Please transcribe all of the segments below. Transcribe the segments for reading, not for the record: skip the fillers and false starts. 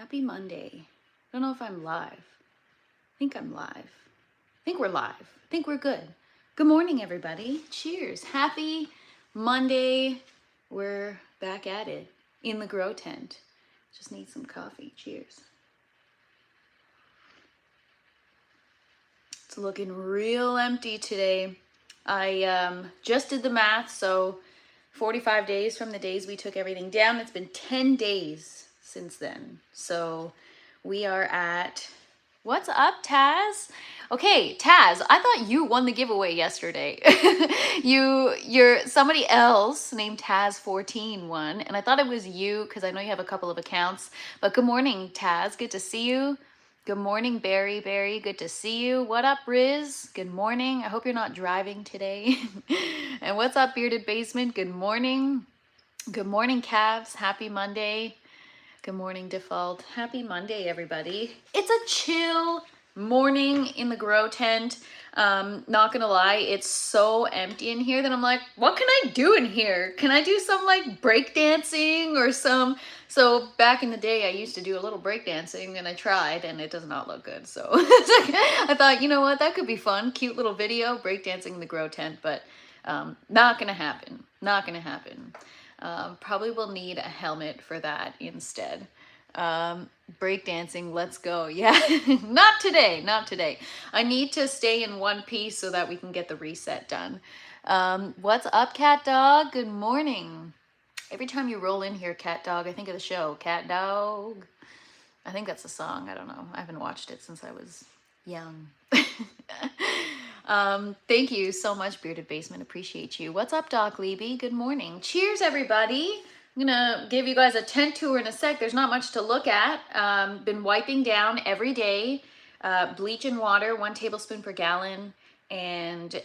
Happy Monday. I don't know if I'm live. I think I'm live. I think we're live. I think we're good. Good morning, everybody. Cheers. Happy Monday. We're back at it in the grow tent. Just need some coffee. Cheers. It's looking real empty today. I just did the math, so 45 days from the days we took everything down. It's been 10 days since then. So we are at, what's up, Taz? Okay, Taz, I thought you won the giveaway yesterday. You're somebody else named Taz14 won, and I thought it was you because I know you have a couple of accounts. But good morning, Taz. Good to see you. Good morning, Barry. Good to see you. What up, Riz? Good morning. I hope you're not driving today. And what's up, Bearded Basement? Good morning. Good morning, Cavs. Happy Monday. Good morning, Default. Happy Monday, everybody. It's a chill morning in the grow tent. Not gonna lie, it's so empty in here that I'm like, what can I do in here? Can I do some like breakdancing or some... So back in the day, I used to do a little breakdancing and I tried and it does not look good. So I thought, you know what, that could be fun. Cute little video, breakdancing in the grow tent, but not gonna happen. Not gonna happen. Probably will need a helmet for that instead. Breakdancing, let's go. Yeah, not today, not today. I need to stay in one piece so that we can get the reset done. What's up, Cat Dog? Good morning. Every time you roll in here, Cat Dog, I think of the show, Cat Dog. I think that's the song. I don't know. I haven't watched it since I was young. Thank you so much, Bearded Basement. Appreciate you. What's up, Doc Leby? Good morning. Cheers, everybody. I'm gonna give you guys a tent tour in a sec. There's not much to look at. Been wiping down every day. Bleach and water, 1 tablespoon per gallon. And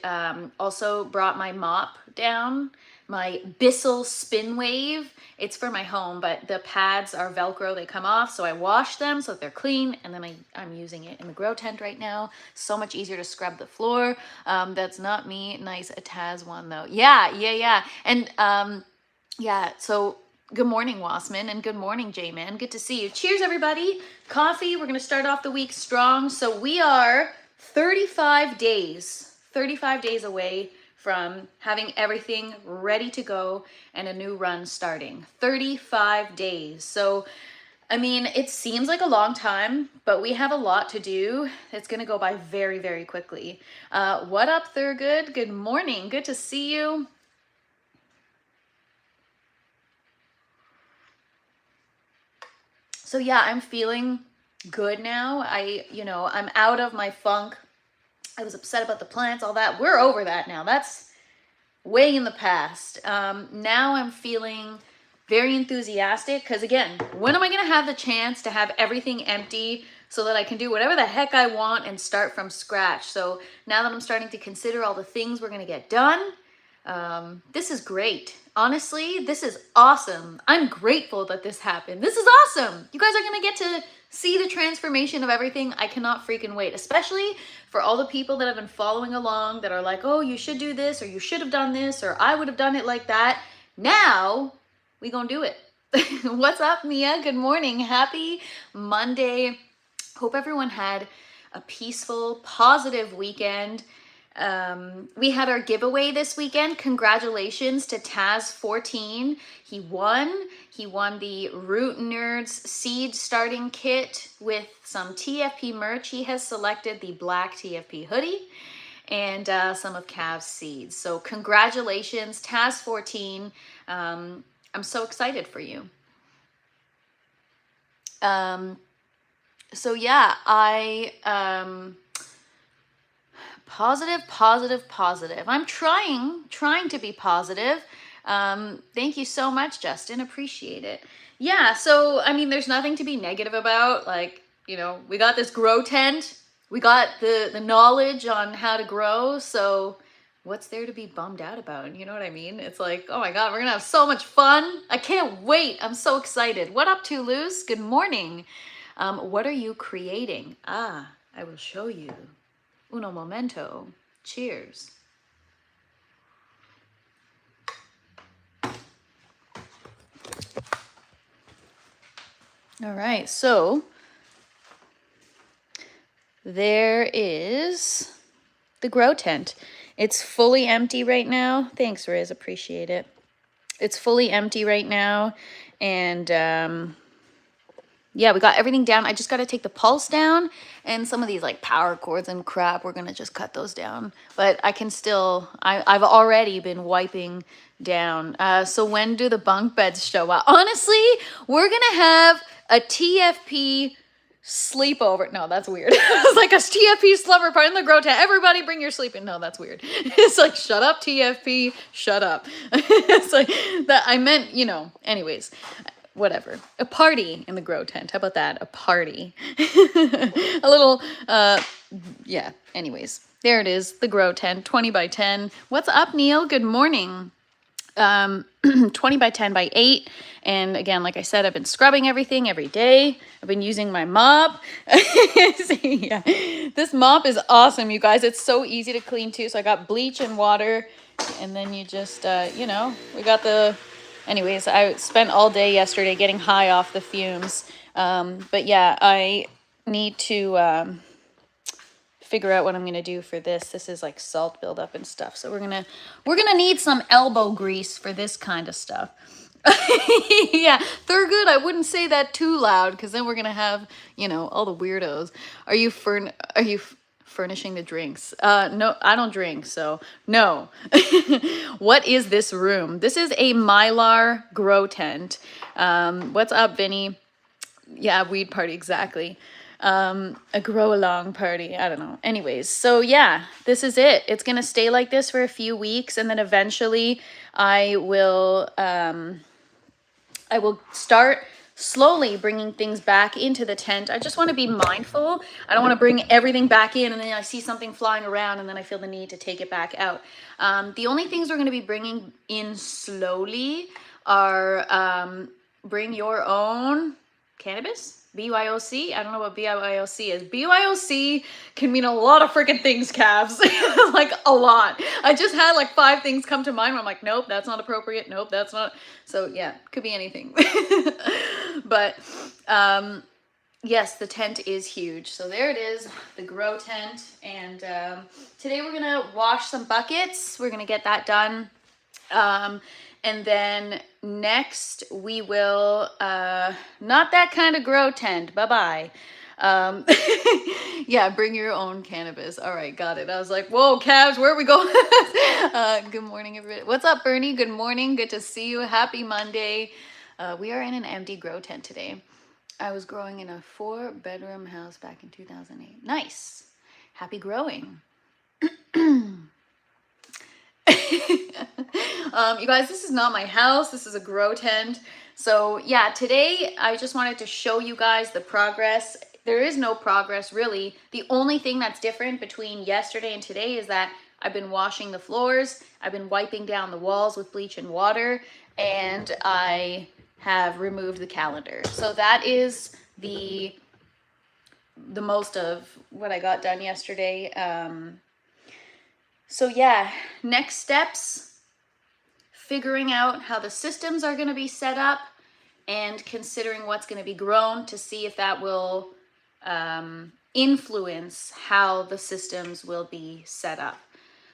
also brought my mop down. My Bissell Spin Wave. It's for my home, but the pads are Velcro. They come off, so I wash them so that they're clean, and then I'm using it in the grow tent right now. So much easier to scrub the floor. That's not me. Nice a Taz one, though. Yeah. And yeah, so good morning, Wassman, and good morning, J-Man. Good to see you. Cheers, everybody. Coffee. We're going to start off the week strong. So we are 35 days away from having everything ready to go and a new run starting. 35 days. So, I mean, it seems like a long time, but we have a lot to do. It's going to go by very, very quickly. What up, Thurgood? Good morning. Good to see you. So yeah, I'm feeling good now. I'm out of my funk. I was upset about the plants, all that. We're over that now. That's way in the past. Now I'm feeling very enthusiastic because, again, when am I going to have the chance to have everything empty so that I can do whatever the heck I want and start from scratch? So now that I'm starting to consider all the things we're going to get done, this is great. Honestly, this is awesome. I'm grateful that this happened. This is awesome. You guys are going to get to see the transformation of everything. I cannot freaking wait, especially for all the people that have been following along that are like, oh, you should do this, or you should have done this, or I would have done it like that. Now we gonna do it. What's up, Mia? Good morning. Happy Monday. Hope everyone had a peaceful, positive weekend. We had our giveaway this weekend. Congratulations to Taz14. He won the Root Nerds seed starting kit with some TFP merch. He has selected the black TFP hoodie and some of Cav's seeds. So congratulations, Taz14. I'm so excited for you. So yeah, positive. I'm trying to be positive. Thank you so much, Justin. Appreciate it. Yeah, so, I mean, there's nothing to be negative about. Like, you know, we got this grow tent. We got the knowledge on how to grow. So what's there to be bummed out about? You know what I mean? It's like, oh my God, we're going to have so much fun. I can't wait. I'm so excited. What up, Toulouse? Good morning. What are you creating? I will show you. Uno momento. Cheers. All right, so there is the grow tent. It's fully empty right now. Thanks, Riz, appreciate it. It's fully empty right now, and yeah, we got everything down. I just got to take the pulse down, and some of these like power cords and crap, we're gonna just cut those down. But I can still, I've already been wiping down. So when do the bunk beds show up? Honestly, we're gonna have a TFP sleepover. No, that's weird. It's like a TFP slumber party in the grow tent. Everybody bring your sleeping. No, that's weird. It's like, shut up, TFP, shut up. It's like that. I meant, you know, anyways, whatever. A party in the grow tent. How about that? A party. A little, yeah, anyways. There it is, the grow tent, 20 by 10. What's up, Neil? Good morning. 20 by 10 by 8. And again, like I said, I've been scrubbing everything every day. I've been using my mop. Yeah. This mop is awesome, you guys. It's so easy to clean too. So I got bleach and water, and then you just, you know, we got the, anyways, I spent all day yesterday getting high off the fumes. But yeah, I need to, figure out what I'm gonna do for this. This is like salt buildup and stuff. So we're gonna need some elbow grease for this kind of stuff. Yeah, Thurgood, I wouldn't say that too loud, because then we're gonna have, you know, all the weirdos. Are you furnishing the drinks? No, I don't drink, so no. What is this room? This is a Mylar grow tent. What's up, Vinny? Yeah, weed party, exactly. A grow along party, I don't know. Anyways, so yeah, this is it. It's gonna stay like this for a few weeks, and then eventually I will start slowly bringing things back into the tent. I just want to be mindful. I don't want to bring everything back in and then I see something flying around and then I feel the need to take it back out. The only things we're going to be bringing in slowly are bring your own cannabis. BYOC? I don't know what BYOC is. BYOC can mean a lot of freaking things, calves. Like a lot. I just had like 5 things come to mind where I'm like, nope, that's not appropriate. Nope, that's not. So yeah, could be anything. But yes, the tent is huge. So there it is, the grow tent. And today we're gonna wash some buckets. We're gonna get that done. And then next we will, not that kind of grow tent. Bye-bye. Yeah, bring your own cannabis. All right, got it. I was like, whoa, calves, where are we going? Good morning, everybody. What's up, Bernie? Good morning. Good to see you. Happy Monday. We are in an empty grow tent today. I was growing in a 4-bedroom house back in 2008. Nice. Happy growing. You guys, this is not my house. This is a grow tent. So yeah, today I just wanted to show you guys the progress. There is no progress really. The only thing that's different between yesterday and today is that I've been washing the floors. I've been wiping down the walls with bleach and water, and I have removed the calendar. So that is the most of what I got done yesterday. So yeah, next steps, figuring out how the systems are going to be set up and considering what's going to be grown to see if that will influence how the systems will be set up.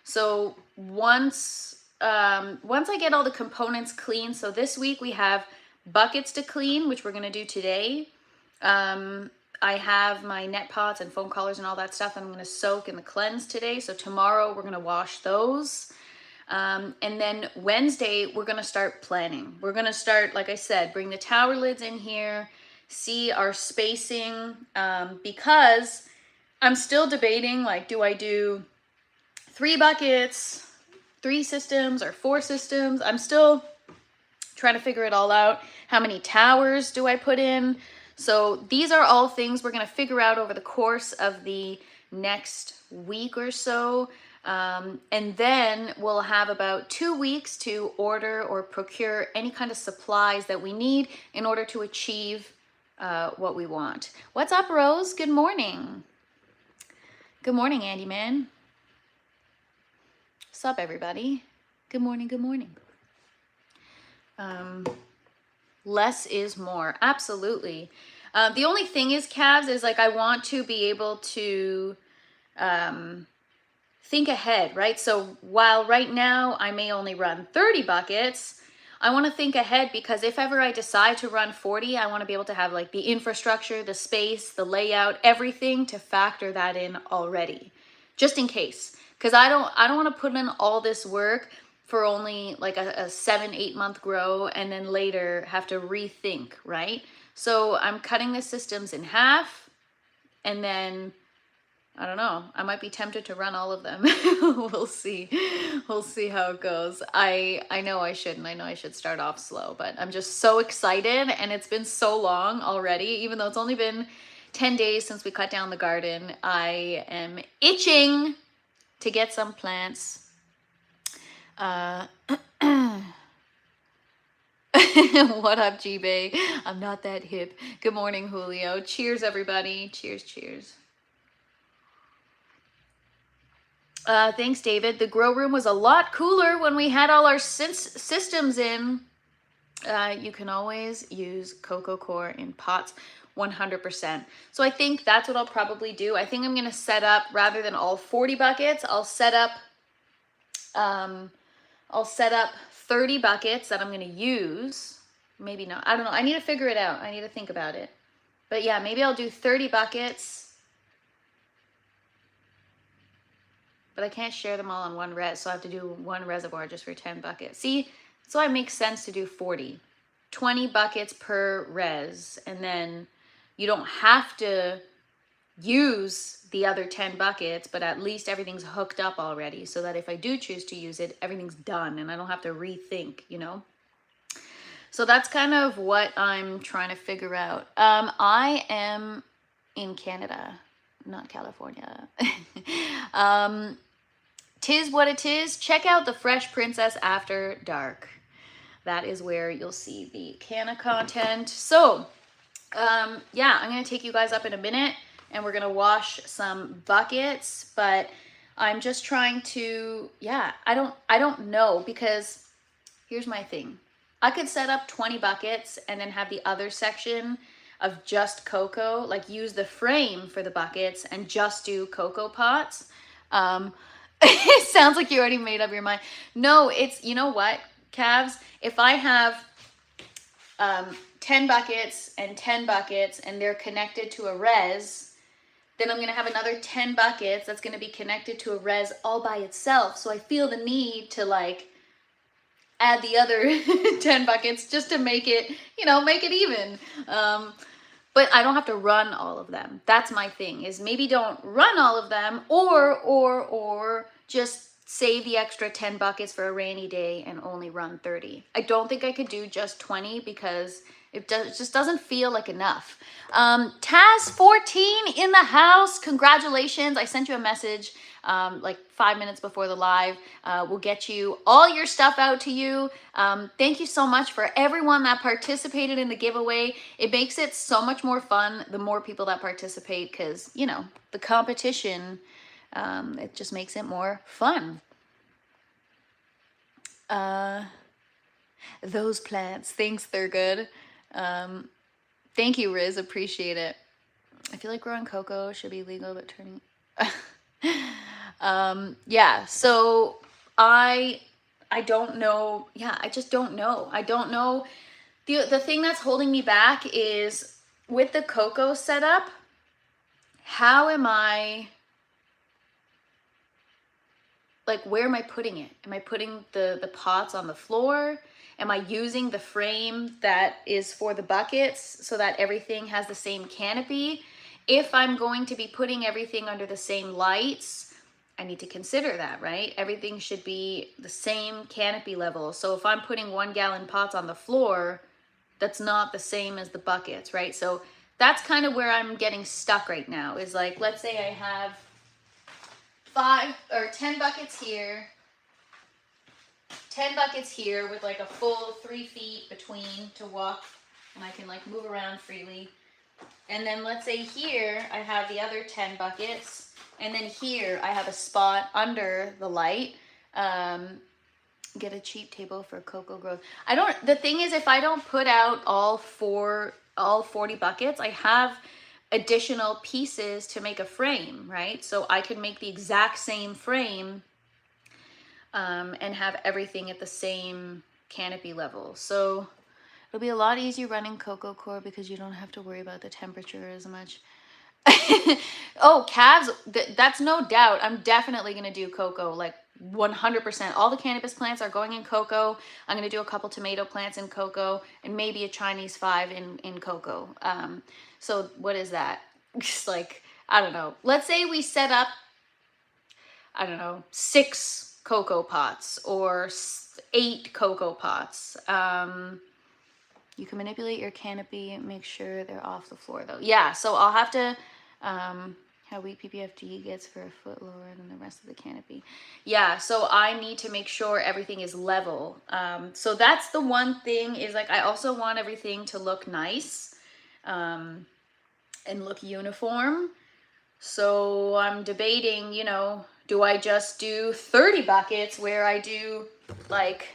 So once I get all the components clean, so this week we have buckets to clean, which we're going to do today. I have my net pots and foam collars and all that stuff I'm going to soak in the cleanse today. So tomorrow we're going to wash those. And then Wednesday, we're going to start planning. We're going to start, like I said, bring the tower lids in here, see our spacing, because I'm still debating, like, do I do 3 buckets, 3 systems, or 4 systems? I'm still trying to figure it all out. How many towers do I put in? So these are all things we're going to figure out over the course of the next week or so. And then we'll have about 2 weeks to order or procure any kind of supplies that we need in order to achieve what we want. What's up, Rose? Good morning. Good morning, Andy Man. What's up, everybody? Good morning, good morning. Less is more. Absolutely. The only thing is, calves, is like I want to be able to think ahead, right? So while right now I may only run 30 buckets, I want to think ahead, because if ever I decide to run 40, I want to be able to have like the infrastructure, the space, the layout, everything to factor that in already, just in case. Because I don't want to put in all this work for only like a 7-8 month grow and then later have to rethink, right? So I'm cutting the systems in half, and then I don't know. I might be tempted to run all of them. We'll see. We'll see how it goes. I know I shouldn't. I know I should start off slow, but I'm just so excited, and it's been so long already. Even though it's only been 10 days since we cut down the garden, I am itching to get some plants. What up, G-Bay? I'm not that hip. Good morning, Julio. Cheers, everybody. Cheers, cheers. Thanks, David. The grow room was a lot cooler when we had all our systems in. You can always use coco coir in pots, 100%. So I think that's what I'll probably do. I think I'm going to set up, rather than all 40 buckets, I'll set up 30 buckets that I'm going to use. Maybe not. I don't know. I need to figure it out. I need to think about it. But yeah, maybe I'll do 30 buckets. But I can't share them all on one res, so I have to do one reservoir just for 10 buckets. See, that's why it makes sense to do 40. 20 buckets per res, and then you don't have to use the other 10 buckets, but at least everything's hooked up already, so that if I do choose to use it, everything's done and I don't have to rethink, you know? So that's kind of what I'm trying to figure out. I am in Canada, not California. Tis what it is. Check out the Fresh Princess After Dark. That is where you'll see the Canna content. So, yeah, I'm going to take you guys up in a minute, and we're going to wash some buckets, but I'm just trying to, yeah, I don't know, because here's my thing. I could set up 20 buckets and then have the other section of just cocoa, like use the frame for the buckets and just do cocoa pots. It sounds like you already made up your mind. No, it's, you know what, calves? If I have 10 buckets and 10 buckets and they're connected to a res, then I'm going to have another 10 buckets that's going to be connected to a res all by itself. So I feel the need to like add the other 10 buckets just to make it, you know, make it even. But I don't have to run all of them. That's my thing, is maybe don't run all of them, or just save the extra 10 buckets for a rainy day and only run 30. I don't think I could do just 20 because it just doesn't feel like enough. Taz14 in the house. Congratulations. I sent you a message like 5 minutes before the live. We'll get you all your stuff out to you. Thank you so much for everyone that participated in the giveaway. It makes it so much more fun the more people that participate, because, you know, the competition, it just makes it more fun. Those plants, thanks, they're good. Thank you, Riz, appreciate it. I feel like growing cocoa should be legal, but turning... yeah, so I don't know. Yeah, I just don't know. I don't know. The thing that's holding me back is with the cocoa setup, how am I, like, where am I putting it? Am I putting the pots on the floor? Am I using the frame that is for the buckets so that everything has the same canopy? If I'm going to be putting everything under the same lights, I need to consider that, right? Everything should be the same canopy level. So if I'm putting 1 gallon pots on the floor, that's not the same as the buckets, right? So that's kind of where I'm getting stuck right now, is like, let's say I have 5 or 10 buckets here, 10 buckets here with like a full 3 feet between to walk, and I can like move around freely. And then let's say here I have the other 10 buckets, and then here I have a spot under the light. Get a cheap table for cocoa growth. The thing is, if I don't put out all 4 all 40 buckets, I have additional pieces to make a frame, right? So I could make the exact same frame and have everything at the same canopy level. So it'll be a lot easier running coco coir because you don't have to worry about the temperature as much. Oh, calves, that's no doubt. I'm definitely going to do coco, like 100%. All the cannabis plants are going in coco. I'm going to do a couple tomato plants in coco and maybe a Chinese 5 in coco. So what is that? Just like, I don't know. Let's say we set up, I don't know, 6 cocoa pots or 8 cocoa pots. You can manipulate your canopy, make sure they're off the floor though. Yeah, so I'll have to, how weak PPFD gets for a foot lower than the rest of the canopy. Yeah, so I need to make sure everything is level. So that's the one thing is like, I also want everything to look nice and look uniform. So I'm debating, you know, do I just do 30 buckets where I do like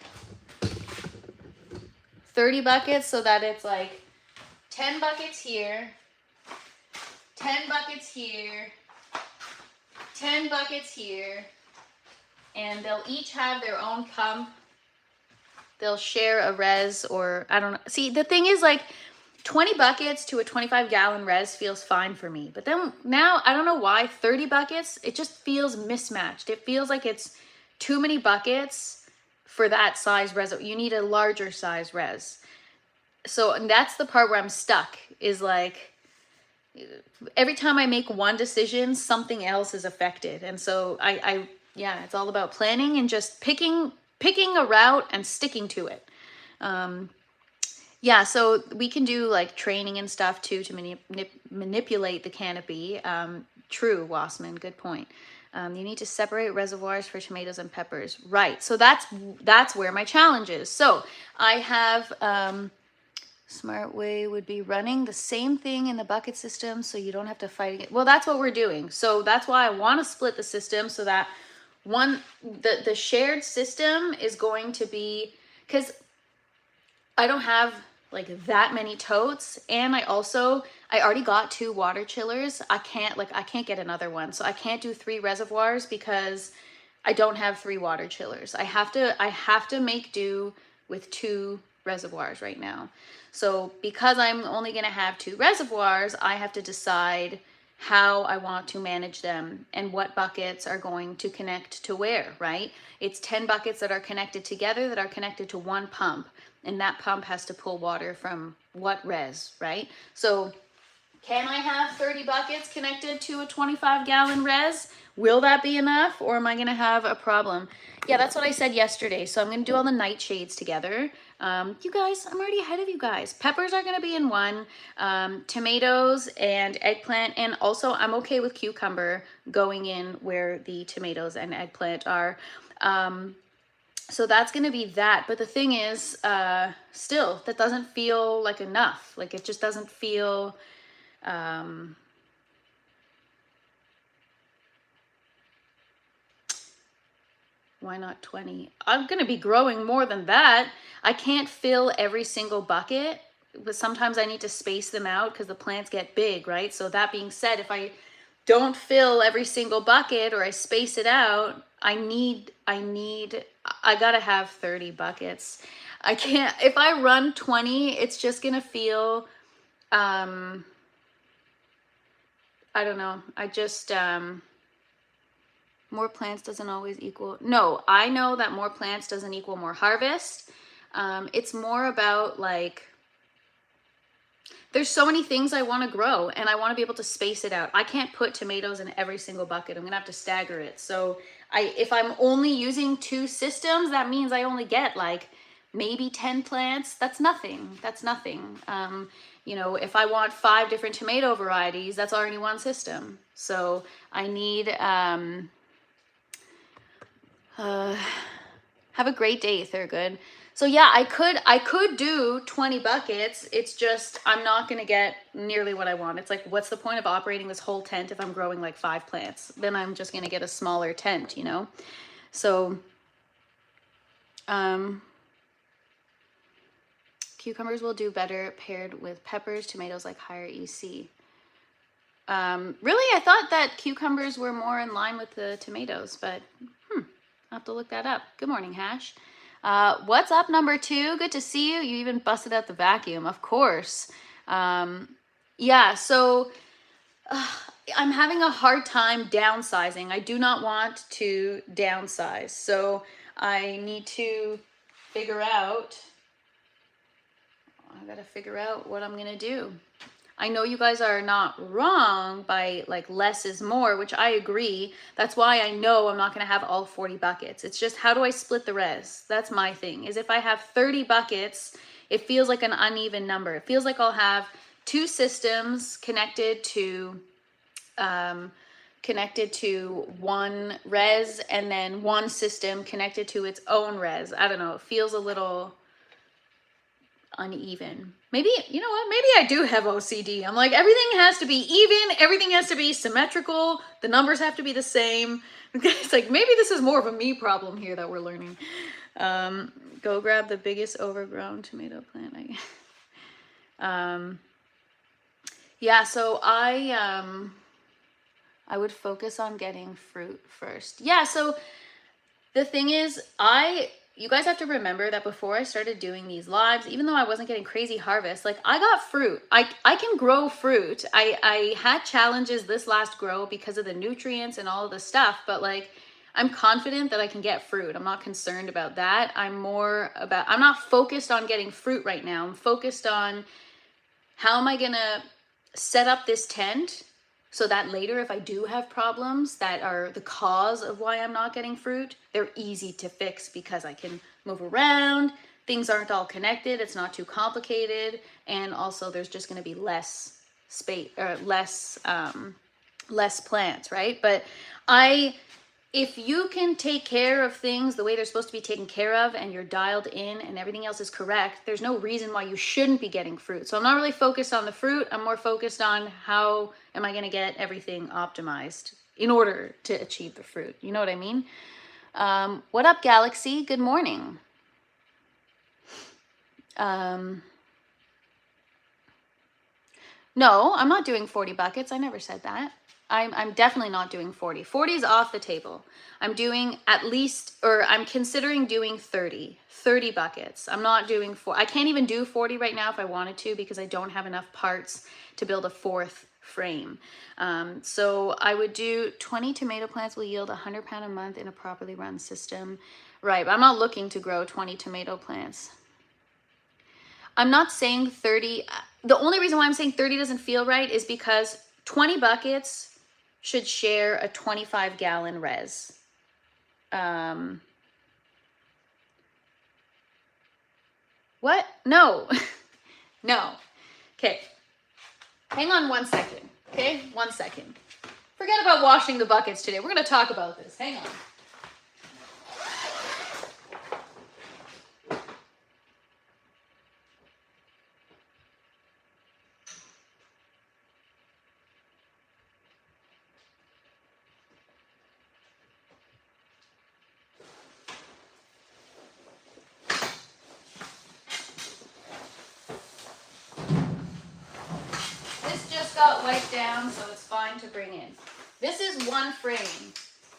30 buckets so that it's like 10 buckets here, 10 buckets here, 10 buckets here, and they'll each have their own pump. They'll share a res, or I don't know. See, the thing is like 20 buckets to a 25-gallon res feels fine for me. But then now, I don't know why, 30 buckets, it just feels mismatched. It feels like it's too many buckets for that size res. You need a larger size res. So, and that's the part where I'm stuck, is like, every time I make one decision, something else is affected. And so yeah, it's all about planning and just picking a route and sticking to it. Yeah, so we can do like training and stuff too to manipulate the canopy. True, Wassman, good point. You need to separate reservoirs for tomatoes and peppers. Right, so that's where my challenge is. So I have, smart way would be running the same thing in the bucket system so you don't have to fight it. Well, that's what we're doing. So that's why I want to split the system so that the shared system is going to be, because I don't have like that many totes, and I already got 2 water chillers. I can't get another one. So I can't do 3 reservoirs because I don't have 3 water chillers. I have to make do with 2 reservoirs right now. So because I'm only going to have 2 reservoirs, I have to decide how I want to manage them and what buckets are going to connect to where, right? It's 10 buckets that are connected together that are connected to one pump, and that pump has to pull water from what res, right? So can I have 30 buckets connected to a 25-gallon res? Will that be enough, or am I going to have a problem? Yeah, that's what I said yesterday. So I'm going to do all the nightshades together. You guys, I'm already ahead of you guys. Peppers are going to be in one, tomatoes and eggplant, and also I'm okay with cucumber going in where the tomatoes and eggplant are. So that's going to be that. But the thing is, still, that doesn't feel like enough. Like it just doesn't feel... why not 20? I'm going to be growing more than that. I can't fill every single bucket, but sometimes I need to space them out because the plants get big, right? So that being said, if I don't fill every single bucket or I space it out, I gotta have 30 buckets. I can't, if I run 20, it's just gonna feel, I don't know. More plants doesn't always equal, no, I know that more plants doesn't equal more harvest. It's more about like, there's so many things I want to grow and I want to be able to space it out. I can't put tomatoes in every single bucket. I'm gonna have to stagger it. So if I'm only using 2 systems, that means I only get like maybe 10 plants. That's nothing. That's nothing. You know, if I want 5 different tomato varieties, that's already 1 system. So I need, have a great day, Thurgood. So yeah, I could do 20 buckets. It's just, I'm not going to get nearly what I want. It's like, what's the point of operating this whole tent if I'm growing like 5 plants? Then I'm just going to get a smaller tent, you know? So, cucumbers will do better paired with peppers, tomatoes like higher EC. Really, I thought that cucumbers were more in line with the tomatoes, but I'll have to look that up. Good morning, Hash. What's up, number 2? Good to see you. You even busted out the vacuum, of course. Yeah, so I'm having a hard time downsizing. I do not want to downsize, so I need to figure out, I gotta figure out what I'm gonna do. I know you guys are not wrong by like less is more, which I agree. That's why I know I'm not gonna have all 40 buckets. It's just, how do I split the res? That's my thing, is if I have 30 buckets, it feels like an uneven number. It feels like I'll have 2 systems connected to one res, and then one system connected to its own res. I don't know, it feels a little uneven. Maybe, you know what, maybe I do have OCD. I'm like, everything has to be even, everything has to be symmetrical, the numbers have to be the same. It's like, maybe this is more of a me problem here that we're learning. Go grab the biggest overgrown tomato plant. Yeah, so I would focus on getting fruit first. Yeah, so the thing is, you guys have to remember that before I started doing these lives, even though I wasn't getting crazy harvests, like I got fruit. I can grow fruit. I had challenges this last grow because of the nutrients and all of the stuff, but like I'm confident that I can get fruit. I'm not concerned about that. I'm not focused on getting fruit right now. I'm focused on how am I gonna set up this tent so that later, if I do have problems that are the cause of why I'm not getting fruit, they're easy to fix because I can move around, things aren't all connected, it's not too complicated, and also there's just gonna be less space, or less plants, right? But if you can take care of things the way they're supposed to be taken care of, and you're dialed in and everything else is correct, there's no reason why you shouldn't be getting fruit. So I'm not really focused on the fruit. I'm more focused on how am I going to get everything optimized in order to achieve the fruit. You know what I mean? What up, Galaxy? Good morning. No, I'm not doing 40 buckets. I never said that. I'm definitely not doing 40. 40 is off the table. I'm doing at least, or I'm considering doing 30 buckets. I'm not doing I can't even do 40 right now if I wanted to, because I don't have enough parts to build a 4th frame. So I would do 20 tomato plants will yield 100 pound a month in a properly run system. Right, but I'm not looking to grow 20 tomato plants. I'm not saying 30. The only reason why I'm saying 30 doesn't feel right is because 20 buckets should share a 25-gallon res. What? No. No. Okay. Hang on 1 second. Okay? 1 second. Forget about washing the buckets today. We're going to talk about this. Hang on. Got wiped down, so it's fine to bring in. This is one frame.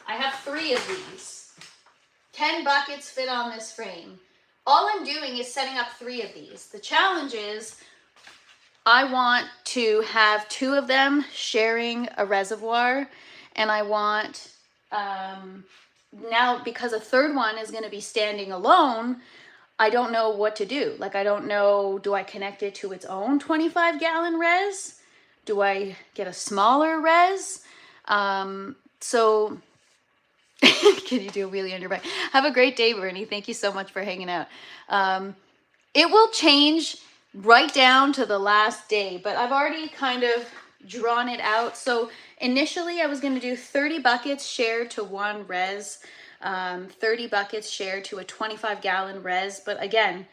I have 3 of these. 10 buckets fit on this frame. All I'm doing is setting up 3 of these. The challenge is I want to have 2 of them sharing a reservoir, and I want, now because a 3rd one is going to be standing alone, I don't know what to do. Like, I don't know, do I connect it to its own 25-gallon res? Do I get a smaller res? So can you do a wheelie on your back? Have a great day, Bernie. Thank you so much for hanging out. It will change right down to the last day, but I've already kind of drawn it out. So initially I was going to do 30 buckets shared to one res, 30 buckets shared to a 25-gallon res. But again,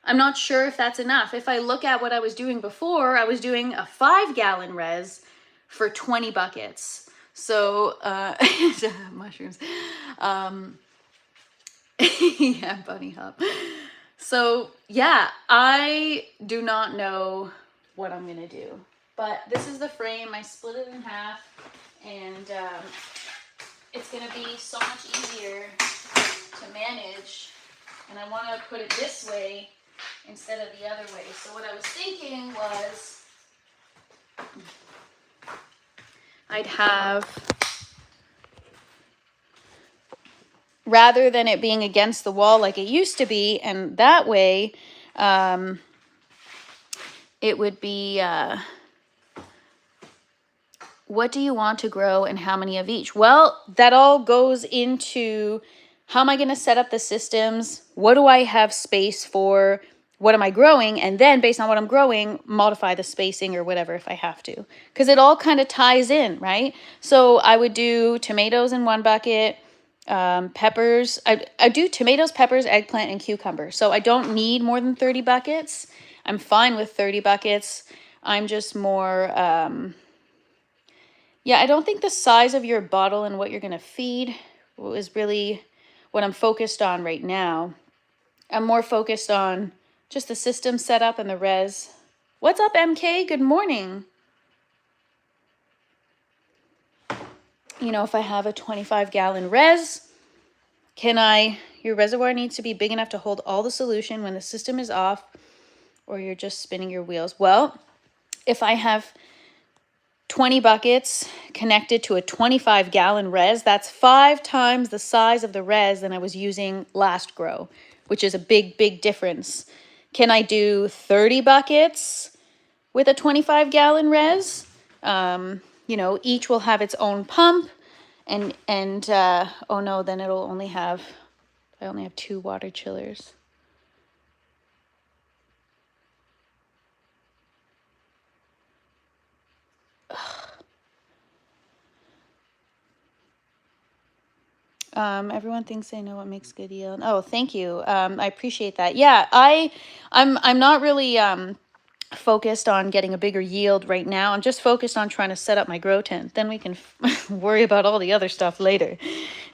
I'm not sure if that's enough. If I look at what I was doing before, I was doing a 5-gallon res for 20 buckets. So, mushrooms. Yeah, bunny hop. So yeah, I do not know what I'm gonna do, but this is the frame. I split it in half, and it's gonna be so much easier to manage. And I want to put it this way instead of the other way. So what I was thinking was I'd have, rather than it being against the wall like it used to be, and that way it would be, what do you want to grow and how many of each? Well, that all goes into how am I going to set up the systems? What do I have space for? What am I growing? And then based on what I'm growing, modify the spacing or whatever if I have to. Because it all kind of ties in, right? So I would do tomatoes in one bucket, peppers. I do tomatoes, peppers, eggplant, and cucumber. So I don't need more than 30 buckets. I'm fine with 30 buckets. I'm just more... yeah, I don't think the size of your bottle and what you're going to feed is really what I'm focused on right now. I'm more focused on just the system setup and the res. What's up, MK? Good morning. You know, if I have a 25-gallon res, your reservoir needs to be big enough to hold all the solution when the system is off or you're just spinning your wheels. Well, if I have 20 buckets connected to a 25-gallon res, that's 5 times the size of the res than I was using last grow, which is a big, big difference. Can I do 30 buckets with a 25-gallon res? You know, each will have its own pump, and oh no, then it'll only have, I only have 2 water chillers. Everyone thinks they know what makes good yield. Oh, thank you. I appreciate that. Yeah, I'm not really focused on getting a bigger yield right now. I'm just focused on trying to set up my grow tent. Then we can worry about all the other stuff later.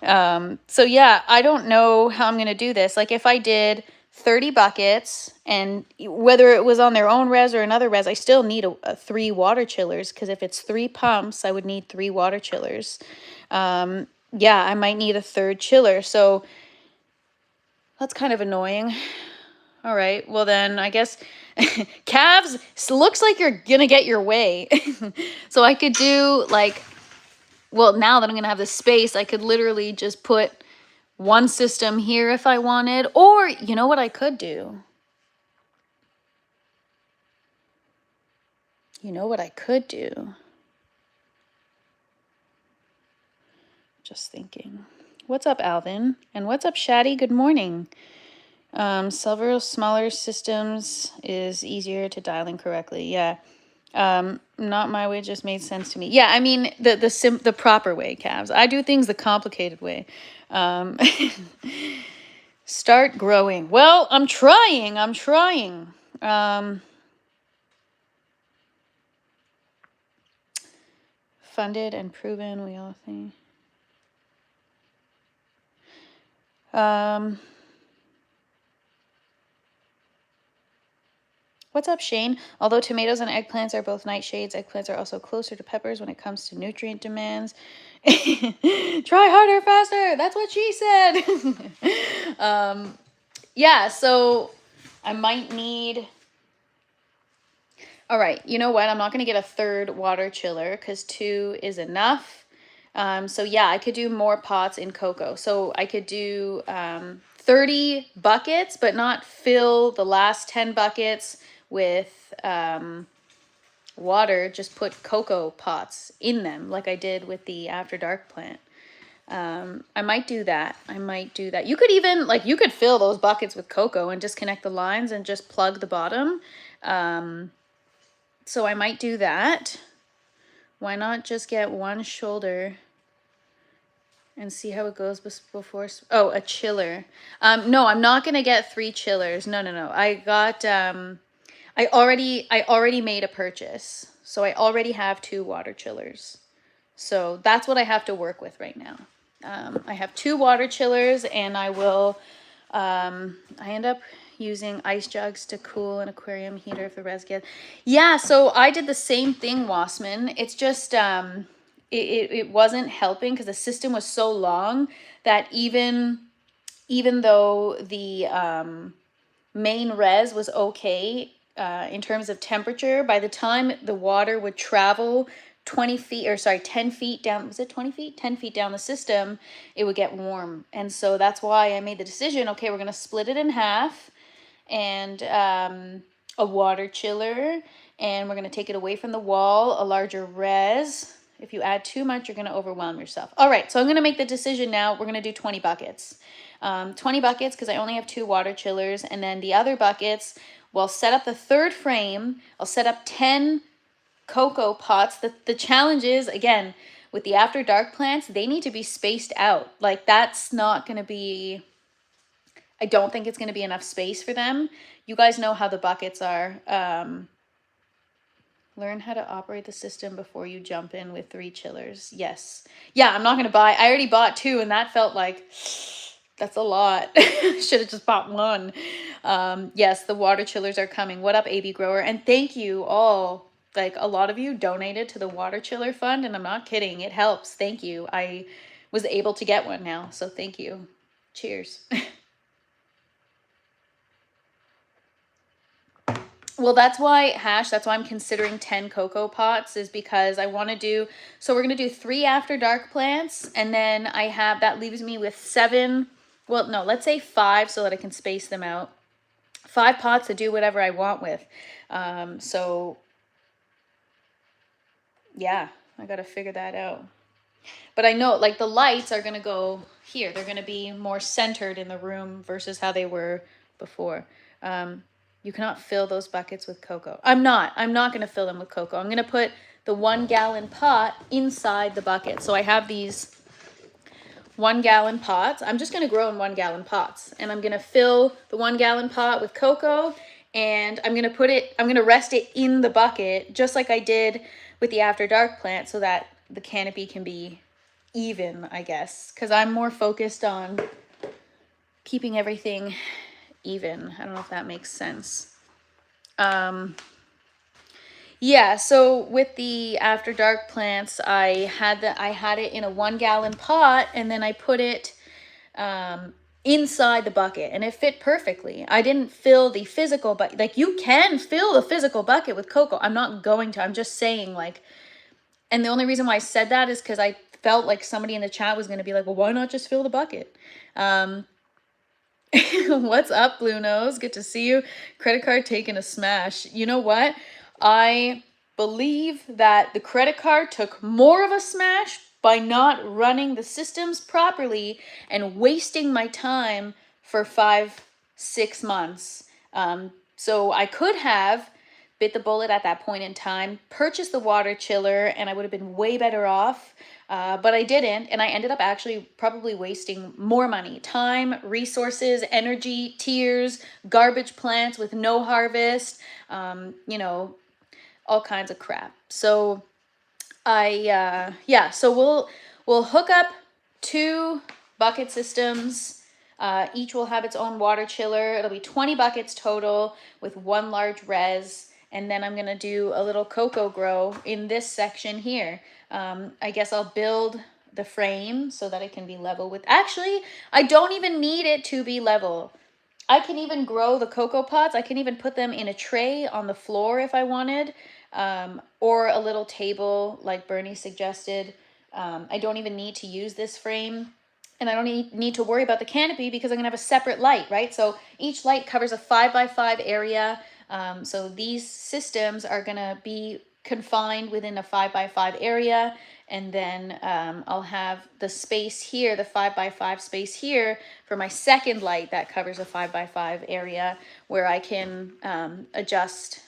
So yeah, I don't know how I'm gonna do this. Like if I did 30 buckets, and whether it was on their own res or another res, I still need 3 water chillers, because if it's 3 pumps, I would need 3 water chillers. Yeah, I might need a 3rd chiller. So that's kind of annoying. All right, well then I guess calves, looks like you're gonna get your way. So I could do like, well, now that I'm gonna have the space, I could literally just put one system here if I wanted. Or you know what I could do? You know what I could do? Just thinking. What's up, Alvin? And what's up, Shaddy? Good morning. Several smaller systems is easier to dial in correctly. Yeah. Not my way, just made sense to me. Yeah, I mean the proper way, calves. I do things the complicated way. Start growing. Well, I'm trying. Funded and proven, we all think. What's up, Shane? Although tomatoes and eggplants are both nightshades, eggplants are also closer to peppers when it comes to nutrient demands. Try harder, faster. That's what she said. Yeah, so I might need... All right, you know what? I'm not going to get a 3rd water chiller because 2 is enough. So yeah, I could do more pots in cocoa. So I could do 30 buckets, but not fill the last 10 buckets with water. Just put cocoa pots in them like I did with the After Dark plant. I might do that. You could even, like, you could fill those buckets with cocoa and disconnect the lines and just plug the bottom. So I might do that. Why not just get 1 shoulder and see how it goes before... Oh, a chiller. No, I'm not going to get 3 chillers. No. I got... I already made a purchase. So I already have 2 water chillers. So that's what I have to work with right now. I have 2 water chillers, and I will... I end up using ice jugs to cool an aquarium heater if the res gets. Yeah, so I did the same thing, Wassman. It's just it wasn't helping because the system was so long that even though the main res was okay in terms of temperature, by the time the water would travel 20 feet, or sorry, 10 feet down, was it 20 feet? 10 feet down the system, it would get warm. And so that's why I made the decision, okay, we're going to split it in half, and a water chiller, and we're going to take it away from the wall, a larger res. If you add too much, you're going to overwhelm yourself. All right, so I'm going to make the decision now. We're going to do 20 buckets. 20 buckets because I only have 2 water chillers, and then the other buckets, we'll set up the third frame. I'll set up 10 cocoa pots. The challenge is, again, with the after dark plants, they need to be spaced out. Like, that's not going to be, I don't think it's going to be enough space for them. You guys know how the buckets are. Learn how to operate the system before you jump in with 3 chillers. Yes. Yeah, I'm not going to buy. I already bought 2, and that felt like, that's a lot. Should have just bought 1. Yes, the water chillers are coming. What up, AB Grower? And thank you all. Like, a lot of you donated to the water chiller fund, and I'm not kidding. It helps. Thank you. I was able to get one now, so thank you. Cheers. Well, that's why, Hash, that's why I'm considering 10 cocoa pots, is because I want to do, so we're going to do 3 after dark plants, and then I have, that leaves me with 7, well, no, let's say 5 so that I can space them out. 5 pots to do whatever I want with. So, yeah, I got to figure that out. But I know, like, the lights are going to go here. They're going to be more centered in the room versus how they were before. You cannot fill those buckets with cocoa. I'm not going to fill them with cocoa. I'm going to put the 1 gallon pot inside the bucket. So I have these 1 gallon pots. I'm just going to grow in 1 gallon pots, and I'm going to fill the 1 gallon pot with cocoa, and I'm going to rest it in the bucket just like I did with the after dark plant, so that the canopy can be even, I guess, because I'm more focused on keeping everything even. I don't know if that makes sense. Yeah, so with the after dark plants, I had it in a 1 gallon pot, and then I put it inside the bucket, and it fit perfectly. I didn't fill the physical bucket. Like, you can fill the physical bucket with cocoa. I'm not going to. I'm just saying, like, and the only reason why I said that is because I felt like somebody in the chat was going to be like, well, why not just fill the bucket? What's up, Blue Nose? Good to see you. Credit card taking a smash. You know what? I believe that the credit card took more of a smash by not running the systems properly and wasting my time for 5-6 months. So I could have bit the bullet at that point in time, purchased the water chiller, and I would have been way better off. But I didn't, and I ended up actually probably wasting more money, time, resources, energy, tears, garbage plants with no harvest, you know, all kinds of crap. So yeah, so we'll hook up 2 bucket systems. Each will have its own water chiller. It'll be 20 buckets total with 1 large res. And then I'm going to do a little cocoa grow in this section here. I guess I'll build the frame so that it can be level with, actually, I don't even need it to be level. I can even grow the cocoa pots. I can even put them in a tray on the floor if I wanted, or a little table like Bernie suggested. I don't even need to use this frame, and I don't need to worry about the canopy because I'm gonna have a separate light, right? So each light covers a 5x5 area. So these systems are gonna be confined within a 5x5 area, and then I'll have the space here, the 5x5 space here for my second light that covers a 5x5 area where I can adjust.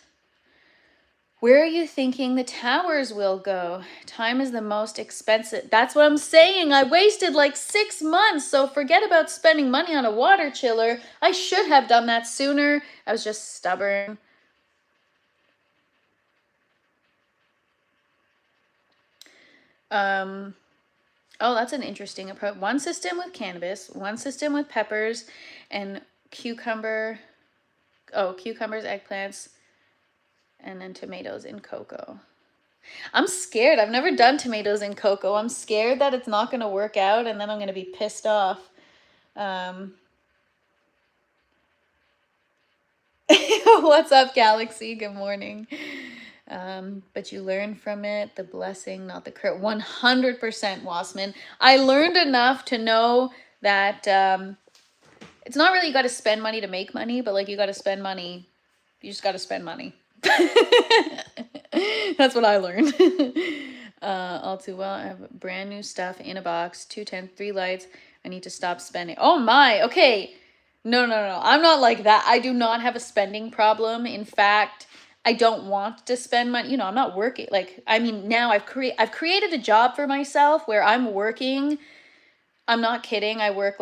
Where are you thinking the towers will go? Time is the most expensive. That's what I'm saying. I wasted like 6 months, so forget about spending money on a water chiller. I should have done that sooner. I was just stubborn. Oh, that's an interesting approach. 1 system with cannabis, 1 system with peppers, and cucumber Oh, cucumbers, eggplants, and then tomatoes in cocoa. I'm scared. I've never done tomatoes in cocoa. I'm scared that it's not going to work out and then I'm going to be pissed off. What's up, Galaxy? Good morning. But you learn from it, the blessing, not the curse. 100% Wasman. I learned enough to know that it's not really you got to spend money to make money, but like you got to spend money. You just got to spend money. That's what I learned. All too well. I have brand new stuff in a box, 210, 3 lights. I need to stop spending. Oh my, okay. No. I'm not like that. I do not have a spending problem. In fact, I don't want to spend money. You know, I'm not working. Like, I mean, now I've created a job for myself where I'm working. I'm not kidding. I work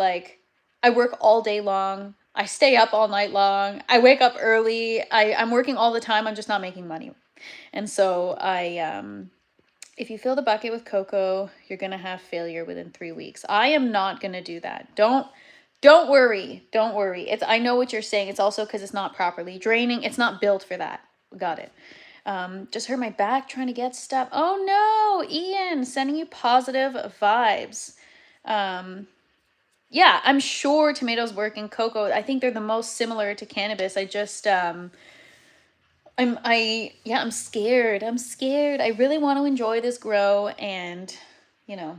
all day long. I stay up all night long. I wake up early. I'm working all the time. I'm just not making money. And so if you fill the bucket with cocoa, you're going to have failure within 3 weeks. I am not going to do that. Don't worry. Don't worry. I know what you're saying. It's also because it's not properly draining. It's not built for that. Got it. Just hurt my back trying to get stuff. Oh no, Ian, sending you positive vibes. Yeah, I'm sure tomatoes work in cocoa. I think they're the most similar to cannabis. I just I'm scared. I'm scared. I really want to enjoy this grow and you know,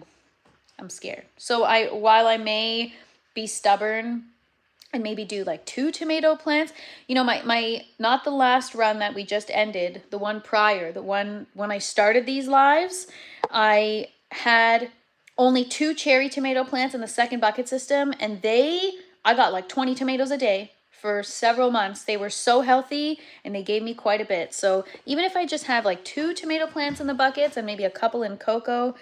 I'm scared. So while I may be stubborn and maybe do like 2 tomato plants, you know, my not the last run that we just ended, the one prior, the one when I started these lives, I had only 2 cherry tomato plants in the second bucket system, and I got like 20 tomatoes a day for several months. They were so healthy and they gave me quite a bit. So even if I just have like 2 tomato plants in the buckets and maybe a couple in cocoa,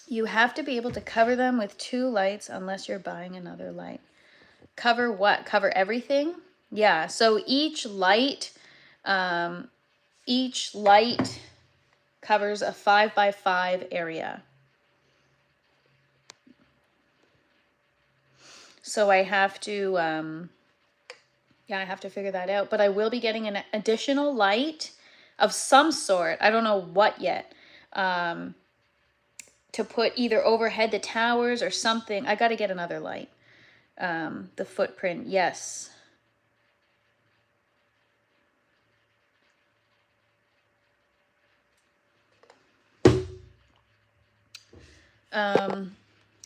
you have to be able to cover them with 2 lights unless you're buying another light. Cover what? Cover everything? Yeah, so each light covers a 5x5 area. So I have to, I have to figure that out. But I will be getting an additional light of some sort. I don't know what yet. To put either overhead the towers or something. I got to get another light. The footprint, yes.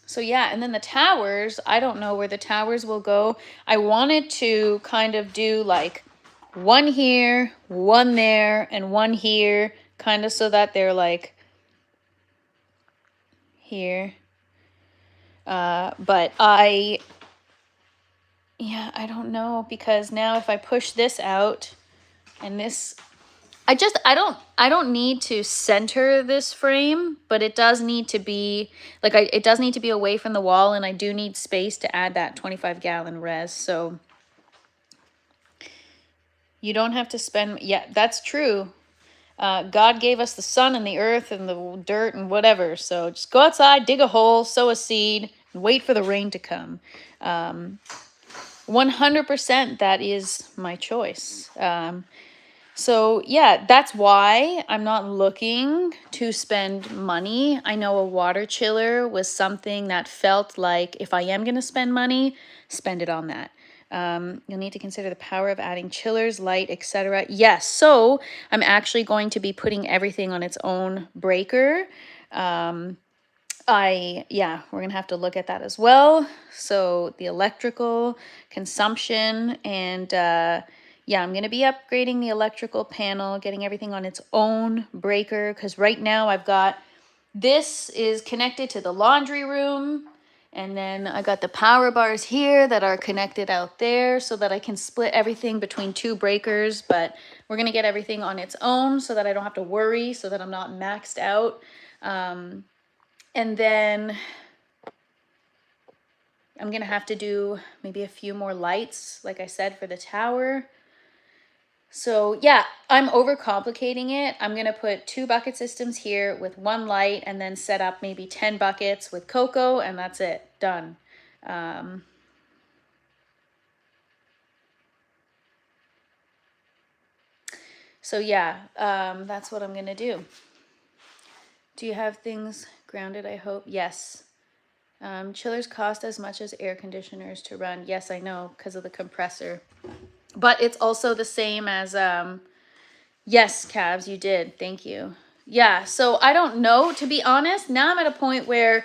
So yeah, and then the towers, I don't know where the towers will go. I wanted to kind of do like one here, one there, and one here, kind of so that they're like here. But I don't know, because now if I push this out and this, I don't need to center this frame, but it does need to be like it does need to be away from the wall, and I do need space to add that 25-gallon res. So you don't have to spend. Yeah, that's true. God gave us the sun and the earth and the dirt and whatever. So just go outside, dig a hole, sow a seed, and wait for the rain to come. 100% that is my choice. So yeah, that's why I'm not looking to spend money. I know a water chiller was something that felt like if I am going to spend money, spend it on that. You'll need to consider the power of adding chillers, light, etc. Yes, so I'm actually going to be putting everything on its own breaker. We're going to have to look at that as well. So the electrical consumption and I'm going to be upgrading the electrical panel, getting everything on its own breaker, because right now this is connected to the laundry room, and then I got the power bars here that are connected out there so that I can split everything between 2 breakers, but we're going to get everything on its own so that I don't have to worry, so that I'm not maxed out. And then I'm going to have to do maybe a few more lights, like I said, for the tower. So yeah, I'm overcomplicating it. I'm going to put 2 bucket systems here with 1 light and then set up maybe 10 buckets with cocoa, and that's it. Done. So yeah, that's what I'm gonna do. Do you have things grounded, I hope? Yes. Chillers cost as much as air conditioners to run. Yes, I know, because of the compressor. But it's also the same as, yes, Cabs, you did. Thank you. Yeah, so I don't know, to be honest. Now I'm at a point where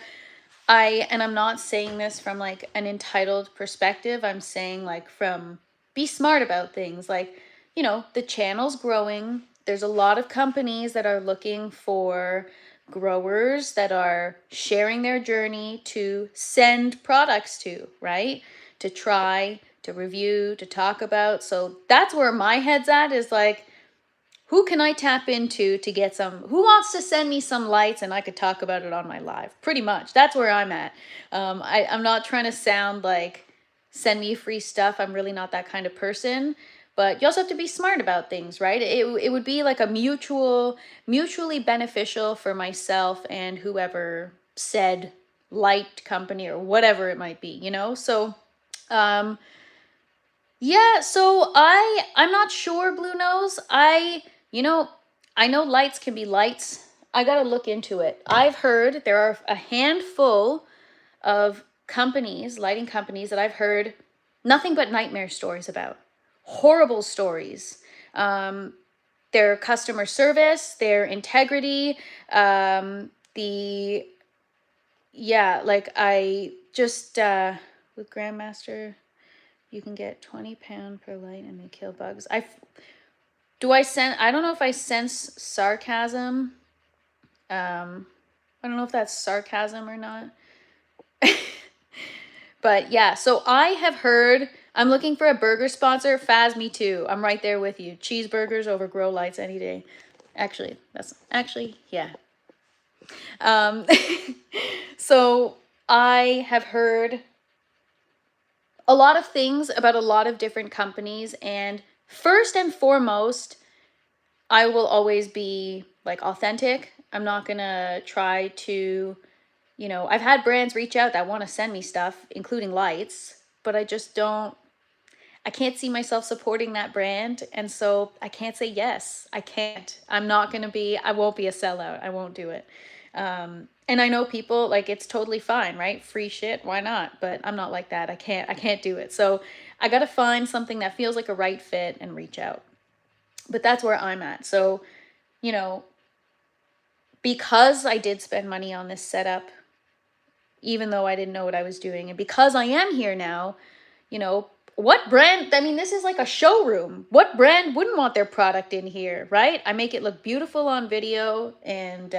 and I'm not saying this from like an entitled perspective. I'm saying like from be smart about things. Like, you know, the channel's growing. There's a lot of companies that are looking for growers that are sharing their journey to send products to, right? To try, to review, to talk about. So that's where my head's at, is like, who can I tap into to get some, who wants to send me some lights and I could talk about it on my live? Pretty much. That's where I'm at. I'm not trying to sound like send me free stuff. I'm really not that kind of person. But you also have to be smart about things, right? It would be like a mutually beneficial for myself and whoever said light company or whatever it might be, you know? So, yeah, so I'm not sure, Blue Nose. You know, I know lights can be lights. I got to look into it. I've heard there are a handful of companies, lighting companies, that I've heard nothing but nightmare stories about. Horrible stories. Their customer service, their integrity, the yeah, like I just with Grandmaster, you can get 20 pound per light and they kill bugs. I don't know if I sense sarcasm. I don't know if that's sarcasm or not. But yeah, so I have heard, I'm looking for a burger sponsor. Faz, me too. I'm right there with you. Cheeseburgers over grow lights any day. Yeah. Um, so I have heard a lot of things about a lot of different companies, and first and foremost, I will always be like authentic. I'm not gonna try to, I've had brands reach out that want to send me stuff, including lights, but I can't see myself supporting that brand. And so I can't say yes. I can't. I won't be a sellout. I won't do it. And I know people, like, it's totally fine, right? Free shit, why not? But I'm not like that. I can't do it. So I got to find something that feels like a right fit and reach out. But that's where I'm at. So, you know, because I did spend money on this setup, even though I didn't know what I was doing, and because I am here now, what brand, I mean, this is like a showroom. What brand wouldn't want their product in here, right? I make it look beautiful on video and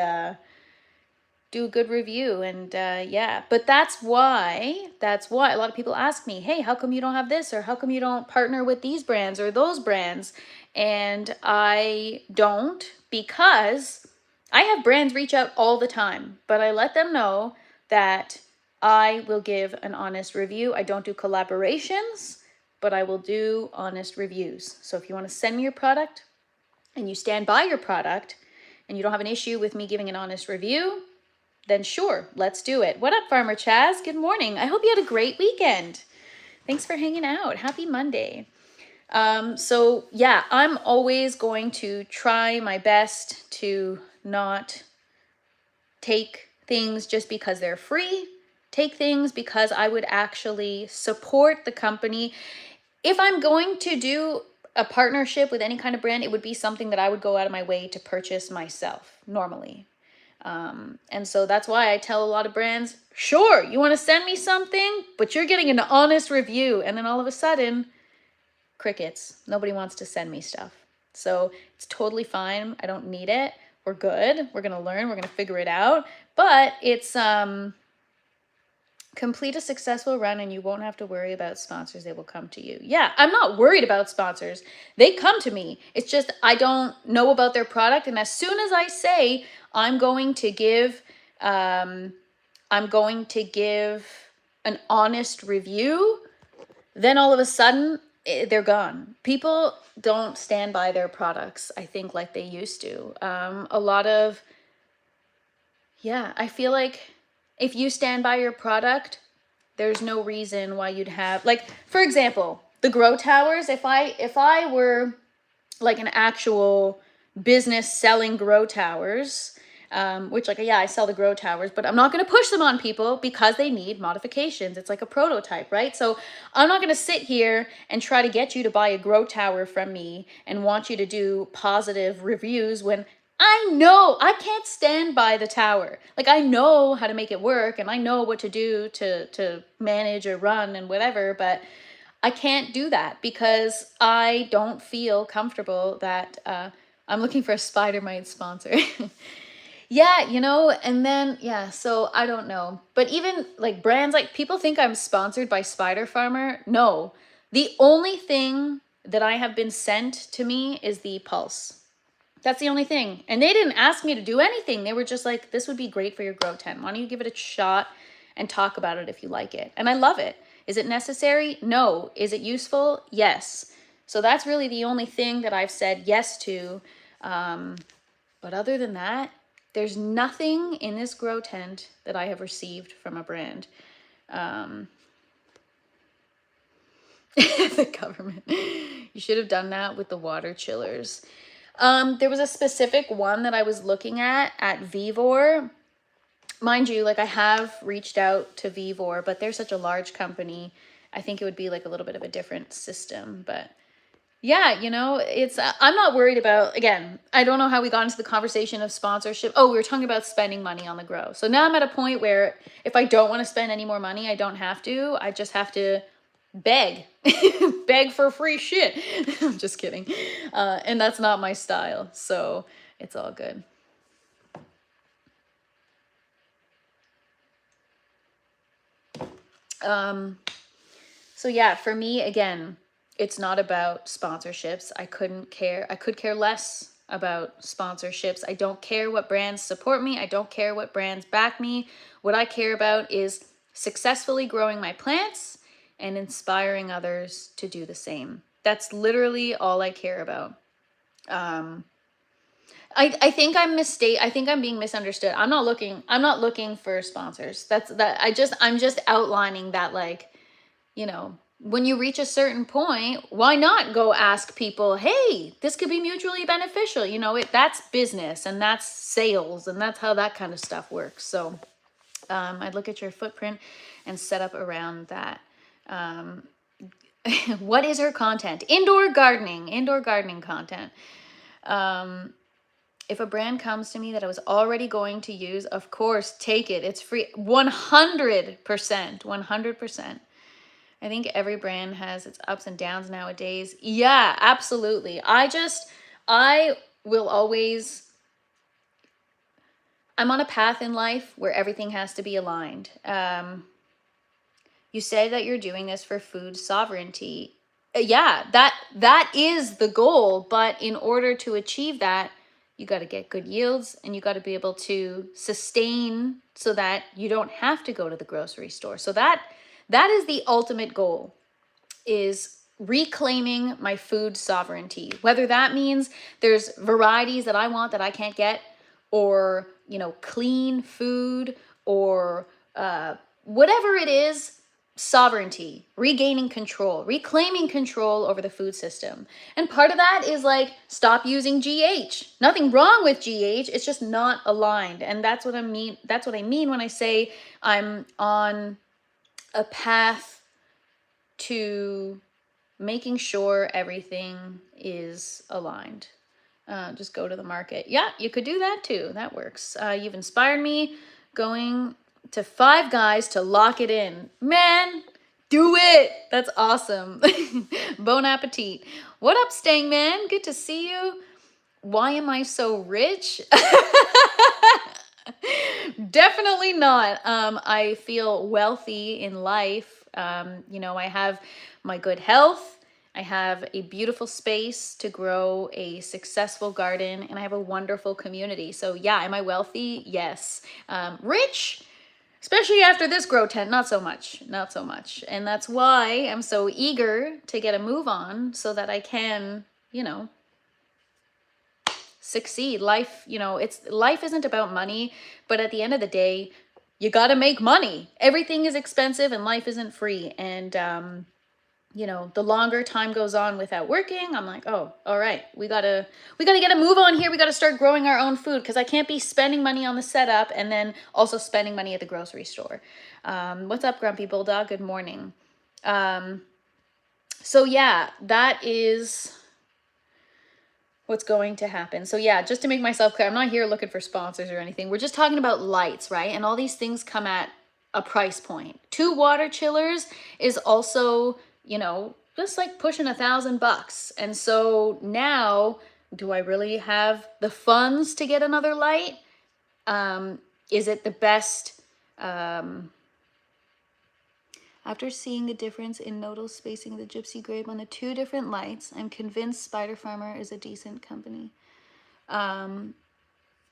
do a good review. And yeah, but that's why a lot of people ask me, hey, how come you don't have this? Or how come you don't partner with these brands or those brands? And I don't, because I have brands reach out all the time, but I let them know that I will give an honest review. I don't do collaborations, but I will do honest reviews. So if you want to send me your product and you stand by your product and you don't have an issue with me giving an honest review, then sure, let's do it. What up, Farmer Chaz? Good morning. I hope you had a great weekend. Thanks for hanging out. Happy Monday. So yeah, I'm always going to try my best to not take things just because they're free. Take things because I would actually support the company. If I'm going to do a partnership with any kind of brand, it would be something that I would go out of my way to purchase myself normally. And so that's why I tell a lot of brands, sure, you want to send me something, but you're getting an honest review. And then all of a sudden, crickets. Nobody wants to send me stuff. So it's totally fine. I don't need it. We're good. We're going to learn. We're going to figure it out. But it's complete a successful run and you won't have to worry about sponsors. They will come to you. Yeah, I'm not worried about sponsors. They come to me. It's just I don't know about their product. And as soon as I say I'm going to give an honest review, then all of a sudden they're gone. People don't stand by their products, I think, like they used to. I feel like if you stand by your product, there's no reason why you'd have, like, for example, the grow towers. If I were like an actual business selling grow towers, which like, yeah, I sell the grow towers, but I'm not going to push them on people because they need modifications. It's like a prototype, right? So I'm not going to sit here and try to get you to buy a grow tower from me and want you to do positive reviews when I know I can't stand by the tower. Like, I know how to make it work and I know what to do to manage or run and whatever, but I can't do that because I don't feel comfortable that I'm looking for a spider mite sponsor. Yeah, and then, yeah, so I don't know. But even like brands, like people think I'm sponsored by Spider Farmer. No, the only thing that I have been sent to me is the Pulse. That's the only thing. And they didn't ask me to do anything. They were just like, this would be great for your grow tent. Why don't you give it a shot and talk about it if you like it? And I love it. Is it necessary? No. Is it useful? Yes. So that's really the only thing that I've said yes to. But other than that, there's nothing in this grow tent that I have received from a brand. The government. You should have done that with the water chillers. There was a specific one that I was looking at Vivor. Mind you, like I have reached out to Vivor, but they're such a large company. I think it would be like a little bit of a different system, but yeah, it's, I'm not worried about, again, I don't know how we got into the conversation of sponsorship. Oh, we were talking about spending money on the grow. So now I'm at a point where if I don't want to spend any more money, I don't have to. I just have to beg, beg for free shit. I'm just kidding. And that's not my style. So it's all good. So yeah, for me, again, it's not about sponsorships. I could care less about sponsorships. I don't care what brands support me. I don't care what brands back me. What I care about is successfully growing my plants and inspiring others to do the same. That's literally all I care about. I think I think I'm being misunderstood. I'm not looking for sponsors. I'm just outlining that, like, when you reach a certain point, why not go ask people, hey, this could be mutually beneficial. That's business and that's sales and that's how that kind of stuff works. So I'd look at your footprint and set up around that. What is her content? Indoor gardening content. If a brand comes to me that I was already going to use, of course, take it. It's free. 100%. I think every brand has its ups and downs nowadays. Yeah, absolutely. I will always, I'm on a path in life where everything has to be aligned. You say that you're doing this for food sovereignty. Yeah, that is the goal. But in order to achieve that, you got to get good yields and you got to be able to sustain so that you don't have to go to the grocery store. So that is the ultimate goal, is reclaiming my food sovereignty. Whether that means there's varieties that I want that I can't get, or, clean food, or whatever it is, sovereignty, regaining control, reclaiming control over the food system. And part of that is like, stop using GH. Nothing wrong with GH. It's just not aligned. And that's what I mean. That's what I mean when I say I'm on a path to making sure everything is aligned. Just go to the market. Yeah, you could do that too. That works. You've inspired me going to Five Guys to lock it in. Man, do it. That's awesome. Bon appetit. What up, Stang Man? Good to see you. Why am I so rich? Definitely not. I feel wealthy in life. I have my good health. I have a beautiful space to grow a successful garden, and I have a wonderful community. So yeah, am I wealthy? Yes. Rich? Especially after this grow tent, not so much. And that's why I'm so eager to get a move on so that I can, succeed. Life isn't about money, but at the end of the day, you got to make money. Everything is expensive and life isn't free. And you know, the longer time goes on without working, I'm like, oh, all right, we gotta get a move on here. We gotta start growing our own food, because I can't be spending money on the setup and then also spending money at the grocery store. What's up, Grumpy Bulldog? Good morning. So yeah, that is what's going to happen. So yeah, just to make myself clear, I'm not here looking for sponsors or anything. We're just talking about lights, right? And all these things come at a price point. 2 water chillers is also, you know, just like pushing $1,000. And so now, do I really have the funds to get another light? Is it the best? After seeing the difference in nodal spacing of the Gypsy Grape on the 2 different lights, I'm convinced Spider Farmer is a decent company.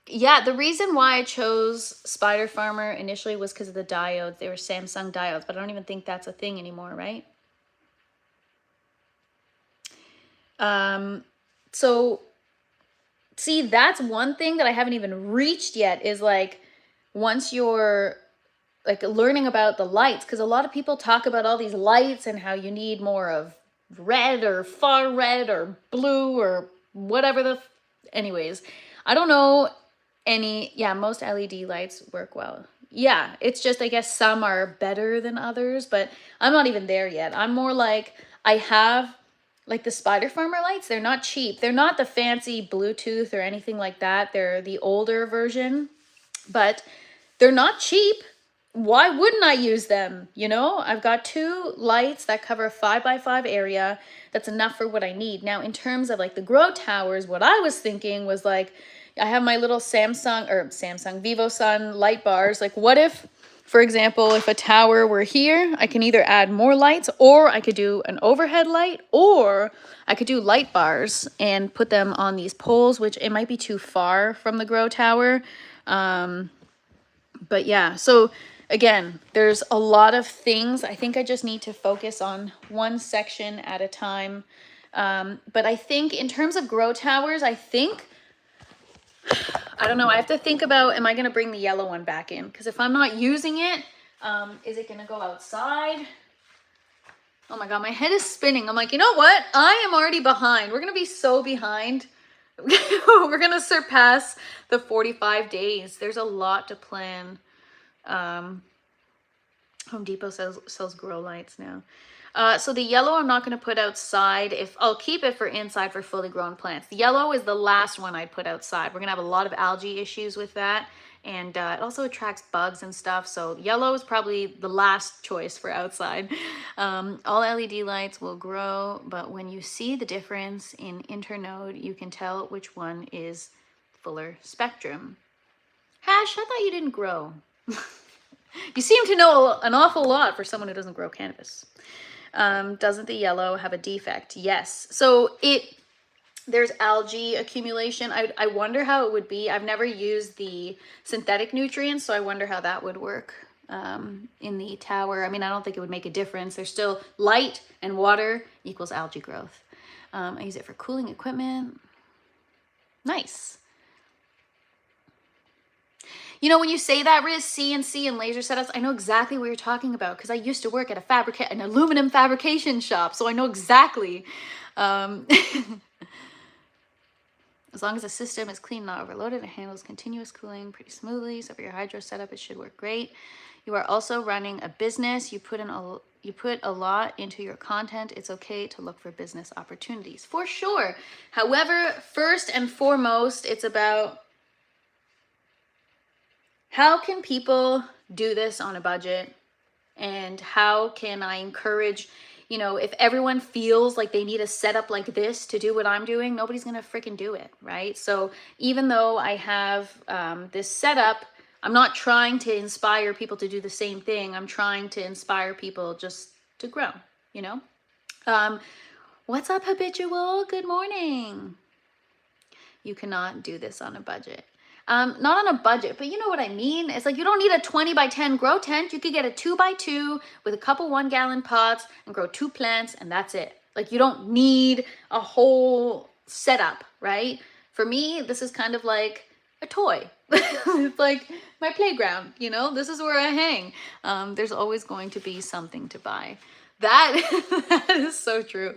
Yeah, the reason why I chose Spider Farmer initially was because of the diodes. They were Samsung diodes, but I don't even think that's a thing anymore, right? So see, that's one thing that I haven't even reached yet, is like, once you're like learning about the lights, because a lot of people talk about all these lights and how you need more of red or far red or blue or whatever anyways, I don't know any. Yeah, most LED lights work well. Yeah, it's just, I guess some are better than others, but I'm not even there yet. I'm more like, I have like the Spider Farmer lights. They're not cheap. They're not the fancy Bluetooth or anything like that. They're the older version, but they're not cheap. Why wouldn't I use them? You know, I've got 2 lights that cover a 5x5 area. That's enough for what I need. Now, in terms of like the grow towers, what I was thinking was like, I have my little Samsung Vivo Sun light bars. Like, what if, for example, if a tower were here, I can either add more lights, or I could do an overhead light, or I could do light bars and put them on these poles, which it might be too far from the grow tower. But yeah, so again, there's a lot of things. I think I just need to focus on one section at a time. But I think in terms of grow towers, I don't know, I have to think about, am I going to bring the yellow one back in? Because if I'm not using it, is it going to go outside? Oh my God, my head is spinning. I'm like, you know what? I am already behind. We're going to be so behind. We're going to surpass the 45 days. There's a lot to plan. Home Depot sells grow lights now. So the yellow I'm not going to put outside. If I'll keep it for inside for fully grown plants. The yellow is the last one I'd put outside. We're going to have a lot of algae issues with that. And it also attracts bugs and stuff. So yellow is probably the last choice for outside. All LED lights will grow, but when you see the difference in internode, you can tell which one is fuller spectrum. Hash, I thought you didn't grow. You seem to know an awful lot for someone who doesn't grow cannabis. Doesn't the yellow have a defect? Yes. So there's algae accumulation. I wonder how it would be. I've never used the synthetic nutrients, so I wonder how that would work in the tower. I mean, I don't think it would make a difference. There's still light and water equals algae growth. I use it for cooling equipment. Nice. You know, when you say that, Riz, CNC and laser setups, I know exactly what you're talking about, because I used to work at an aluminum fabrication shop, so I know exactly. As long as the system is clean, not overloaded, it handles continuous cooling pretty smoothly. So for your hydro setup, it should work great. You are also running a business. You put a lot into your content. It's okay to look for business opportunities, for sure. However, first and foremost, it's about, how can people do this on a budget? And how can I encourage, you know, if everyone feels like they need a setup like this to do what I'm doing, nobody's going to freaking do it, right? So even though I have this setup, I'm not trying to inspire people to do the same thing. I'm trying to inspire people just to grow, you know? What's up, Habitual? Good morning. You cannot do this on a budget. Not on a budget, but you know what I mean? It's like, you don't need a 20 by 10 grow tent. You could get a 2 by 2 with a couple 1-gallon pots and grow 2 plants, and that's it. Like, you don't need a whole setup, right? For me, this is kind of like a toy. It's like my playground, you know? This is where I hang. There's always going to be something to buy. That is so true.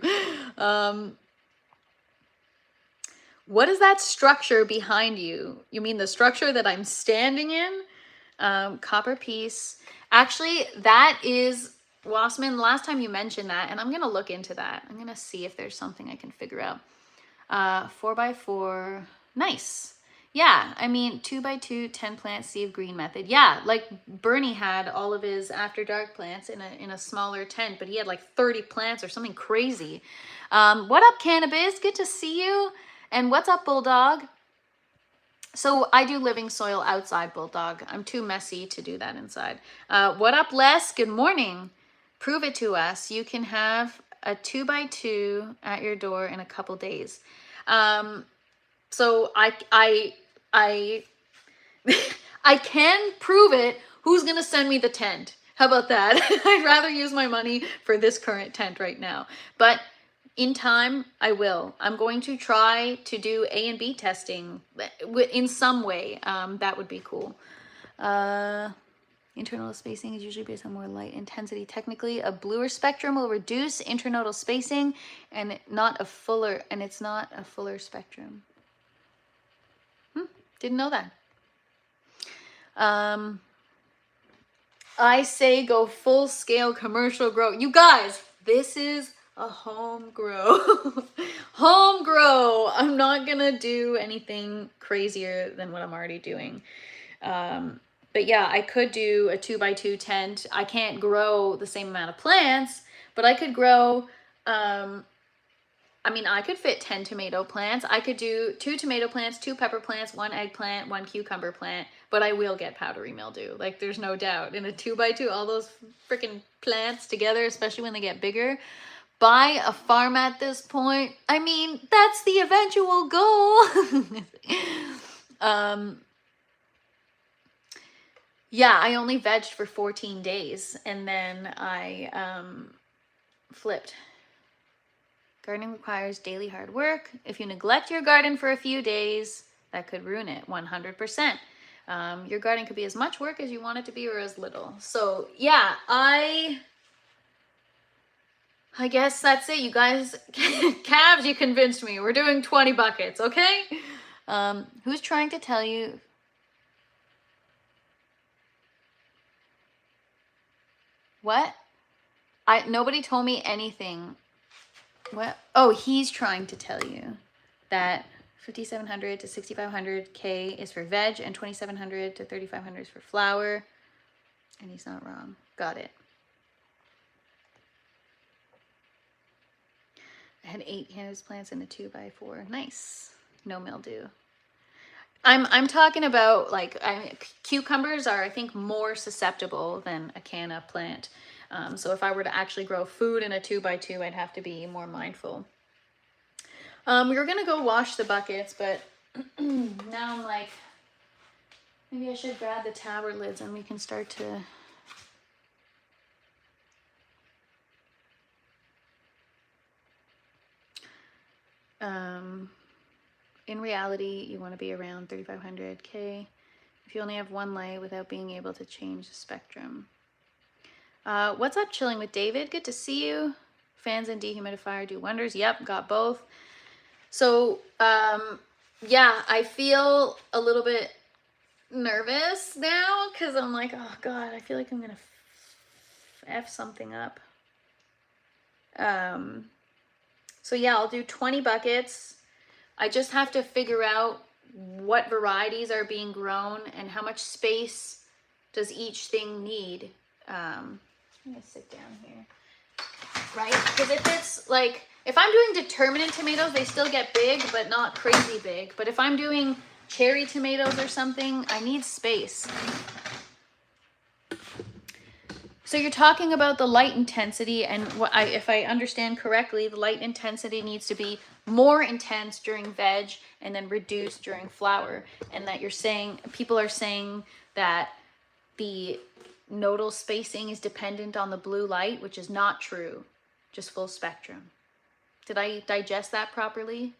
What is that structure behind you? You mean the structure that I'm standing in? Copper piece. Actually, that is, Wassman, last time you mentioned that, and I'm going to look into that. I'm going to see if there's something I can figure out. 4x4. Nice. Yeah, I mean, 2x2, 10 plant sea of green method. Yeah, like Bernie had all of his after dark plants in a smaller tent, but he had like 30 plants or something crazy. What up, Cannabis? Good to see you. And what's up, Bulldog? So I do living soil outside, Bulldog. I'm too messy to do that inside. What up, Les? Good morning. Prove it to us. You can have a 2x2 at your door in a couple days. So I I can prove it. Who's gonna send me the tent? How about that? I'd rather use my money for this current tent right now. But in time, I will. I'm going to try to do A and B testing in some way. That would be cool. Internal spacing is usually based on more light intensity. Technically, a bluer spectrum will reduce internodal spacing, and it's not a fuller spectrum. Didn't know that. I say go full scale commercial grow. You guys, this is a home grow. Home grow. I'm not gonna do anything crazier than what I'm already doing. But yeah, I could do a 2x2 tent. I can't grow the same amount of plants, but I could grow, I mean, I could fit 10 tomato plants. I could do 2 tomato plants, 2 pepper plants, 1 eggplant, 1 cucumber plant, but I will get powdery mildew. Like, there's no doubt. In a 2x2, all those freaking plants together, especially when they get bigger. Buy a farm at this point. I mean, that's the eventual goal. Yeah, I only vegged for 14 days and then I flipped. Gardening requires daily hard work. If you neglect your garden for a few days, that could ruin it 100%. Your garden could be as much work as you want it to be or as little. So yeah, I guess that's it. You guys, calves, you convinced me. We're doing 20 buckets, okay? Who's trying to tell you? What? Nobody told me anything. What? Oh, he's trying to tell you that 5,700 to 6,500 K is for veg and 2,700 to 3,500 is for flower. And he's not wrong. Got it. I had 8 cannabis plants in a 2x4. Nice. No mildew. I'm talking about like cucumbers are, I think, more susceptible than a canna plant. So if I were to actually grow food in a 2x2, I'd have to be more mindful. We were gonna go wash the buckets, but now I'm like, maybe I should grab the tower lids and we can start to. In reality, you want to be around 3,500 K if you only have one light without being able to change the spectrum. What's up, Chilling with David? Good to see you. Fans and dehumidifier do wonders. Yep, got both. So, yeah, I feel a little bit nervous now because I'm like, oh God, I feel like I'm going to F something up. So yeah, I'll do 20 buckets. I just have to figure out what varieties are being grown and how much space does each thing need. I'm gonna sit down here, right? Because if it's like, if I'm doing determinate tomatoes, they still get big, but not crazy big. But if I'm doing cherry tomatoes or something, I need space. So you're talking about the light intensity, and if I understand correctly, the light intensity needs to be more intense during veg and then reduced during flower. And that you're saying, people are saying that the nodal spacing is dependent on the blue light, which is not true, just full spectrum. Did I digest that properly?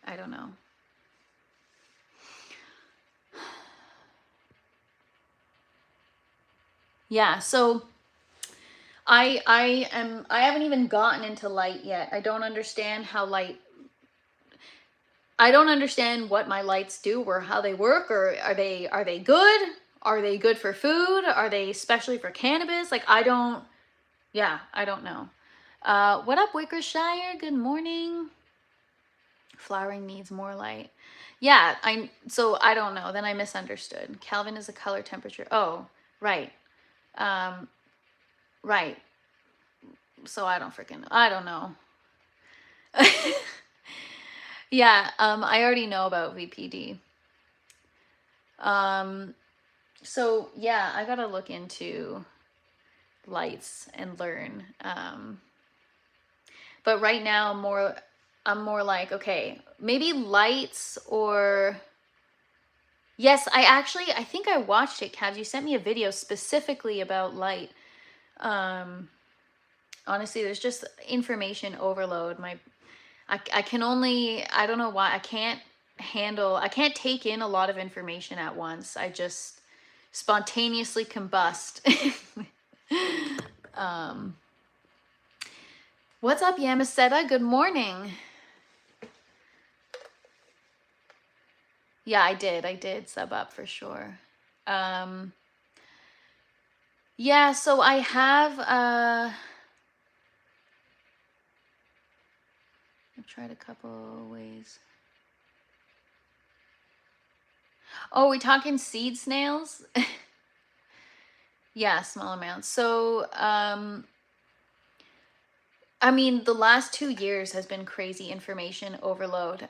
I don't know. Yeah, so I haven't even gotten into light yet. I don't understand I don't understand what my lights do or how they work, or are they good? Are they good for food? Are they especially for cannabis? Like I don't know. What up, Wickershire? Good morning. Flowering needs more light. Yeah, so I don't know. Then I misunderstood. Kelvin is a color temperature. Oh, right. Um, right. So I don't know. Yeah, I already know about VPD. So yeah, I gotta look into lights and learn. But right now I'm more like, okay, maybe lights or yes, I think I watched it, Cavs. You sent me a video specifically about light. Honestly, there's just information overload. I can only, I don't know why, I can't take in a lot of information at once. I just spontaneously combust. What's up, Yamaseta? Good morning. Yeah, I did sub up for sure. Yeah, so I have I've tried a couple ways. Oh, we talking seed snails? Yeah, small amounts. So, I mean, the last 2 years has been crazy information overload.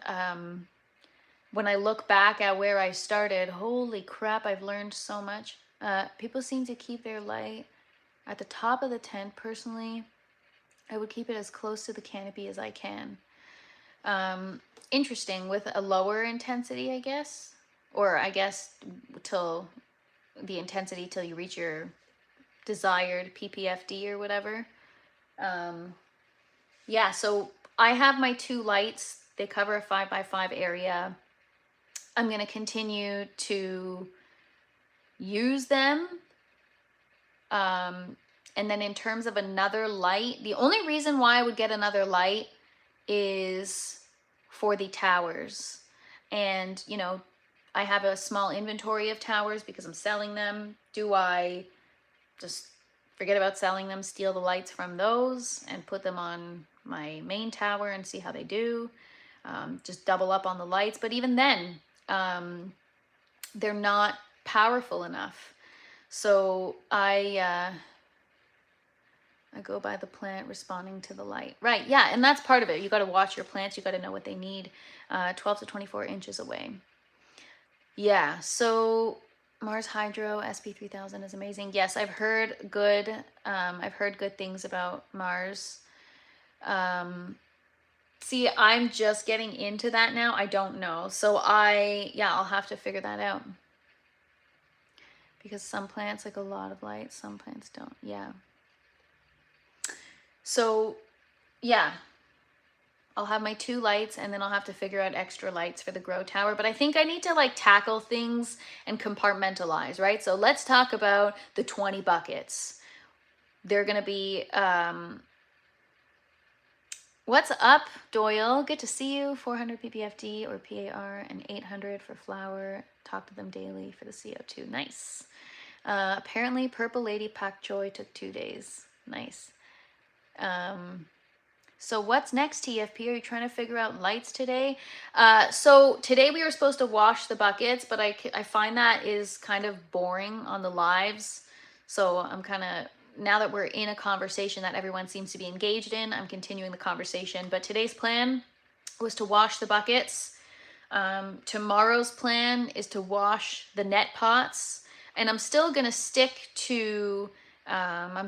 When I look back at where I started, holy crap, I've learned so much. People seem to keep their light at the top of the tent. Personally, I would keep it as close to the canopy as I can. Interesting, with a lower intensity, I guess. Or I guess till the intensity till you reach your desired PPFD or whatever. Yeah, so I have my 2 lights. They cover a 5x5 area. I'm going to continue to use them. And then in terms of another light, the only reason why I would get another light is for the towers. And, you know, I have a small inventory of towers because I'm selling them. Do I just forget about selling them, steal the lights from those and put them on my main tower and see how they do? Just double up on the lights. But even then, they're not powerful enough. So I go by the plant responding to the light. Right, yeah, and that's part of it. You got to watch your plants. You got to know what they need. 12 to 24 inches away. Yeah, so Mars Hydro SP3000 is amazing. Yes, I've heard good things about Mars. See, I'm just getting into that now. I don't know. So I'll have to figure that out. Because some plants like a lot of light, some plants don't. Yeah. So, yeah, I'll have my 2 lights and then I'll have to figure out extra lights for the grow tower. But I think I need to like tackle things and compartmentalize, right? So let's talk about the 20 buckets. They're going to be, what's up, Doyle? Good to see you. 400 ppfd or PAR and 800 for flower. Talk to them daily for the CO2. Nice. Apparently Purple Lady Pak Choi took 2 days. Nice. So what's next, TFP? Are you trying to figure out lights today? So today we were supposed to wash the buckets, but I find that is kind of boring on the lives. So I'm kind of, now that we're in a conversation that everyone seems to be engaged in, I'm continuing the conversation. But today's plan was to wash the buckets. Tomorrow's plan is to wash the net pots. And I'm still going to stick to my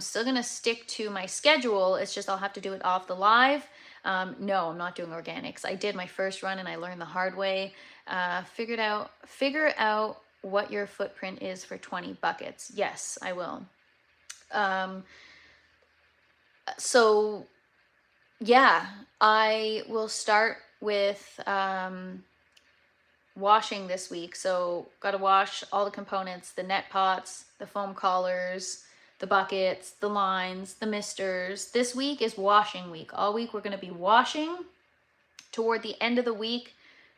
schedule. It's just I'll have to do it off the live. No, I'm not doing organics. I did my first run and I learned the hard way. Figure out what your footprint is for 20 buckets. Yes, I will. So yeah, I will start with washing this week. So got to wash all the components, the net pots, the foam collars, the buckets, the lines, the misters. This week is washing week. All week we're going to be washing. Toward the end of the week,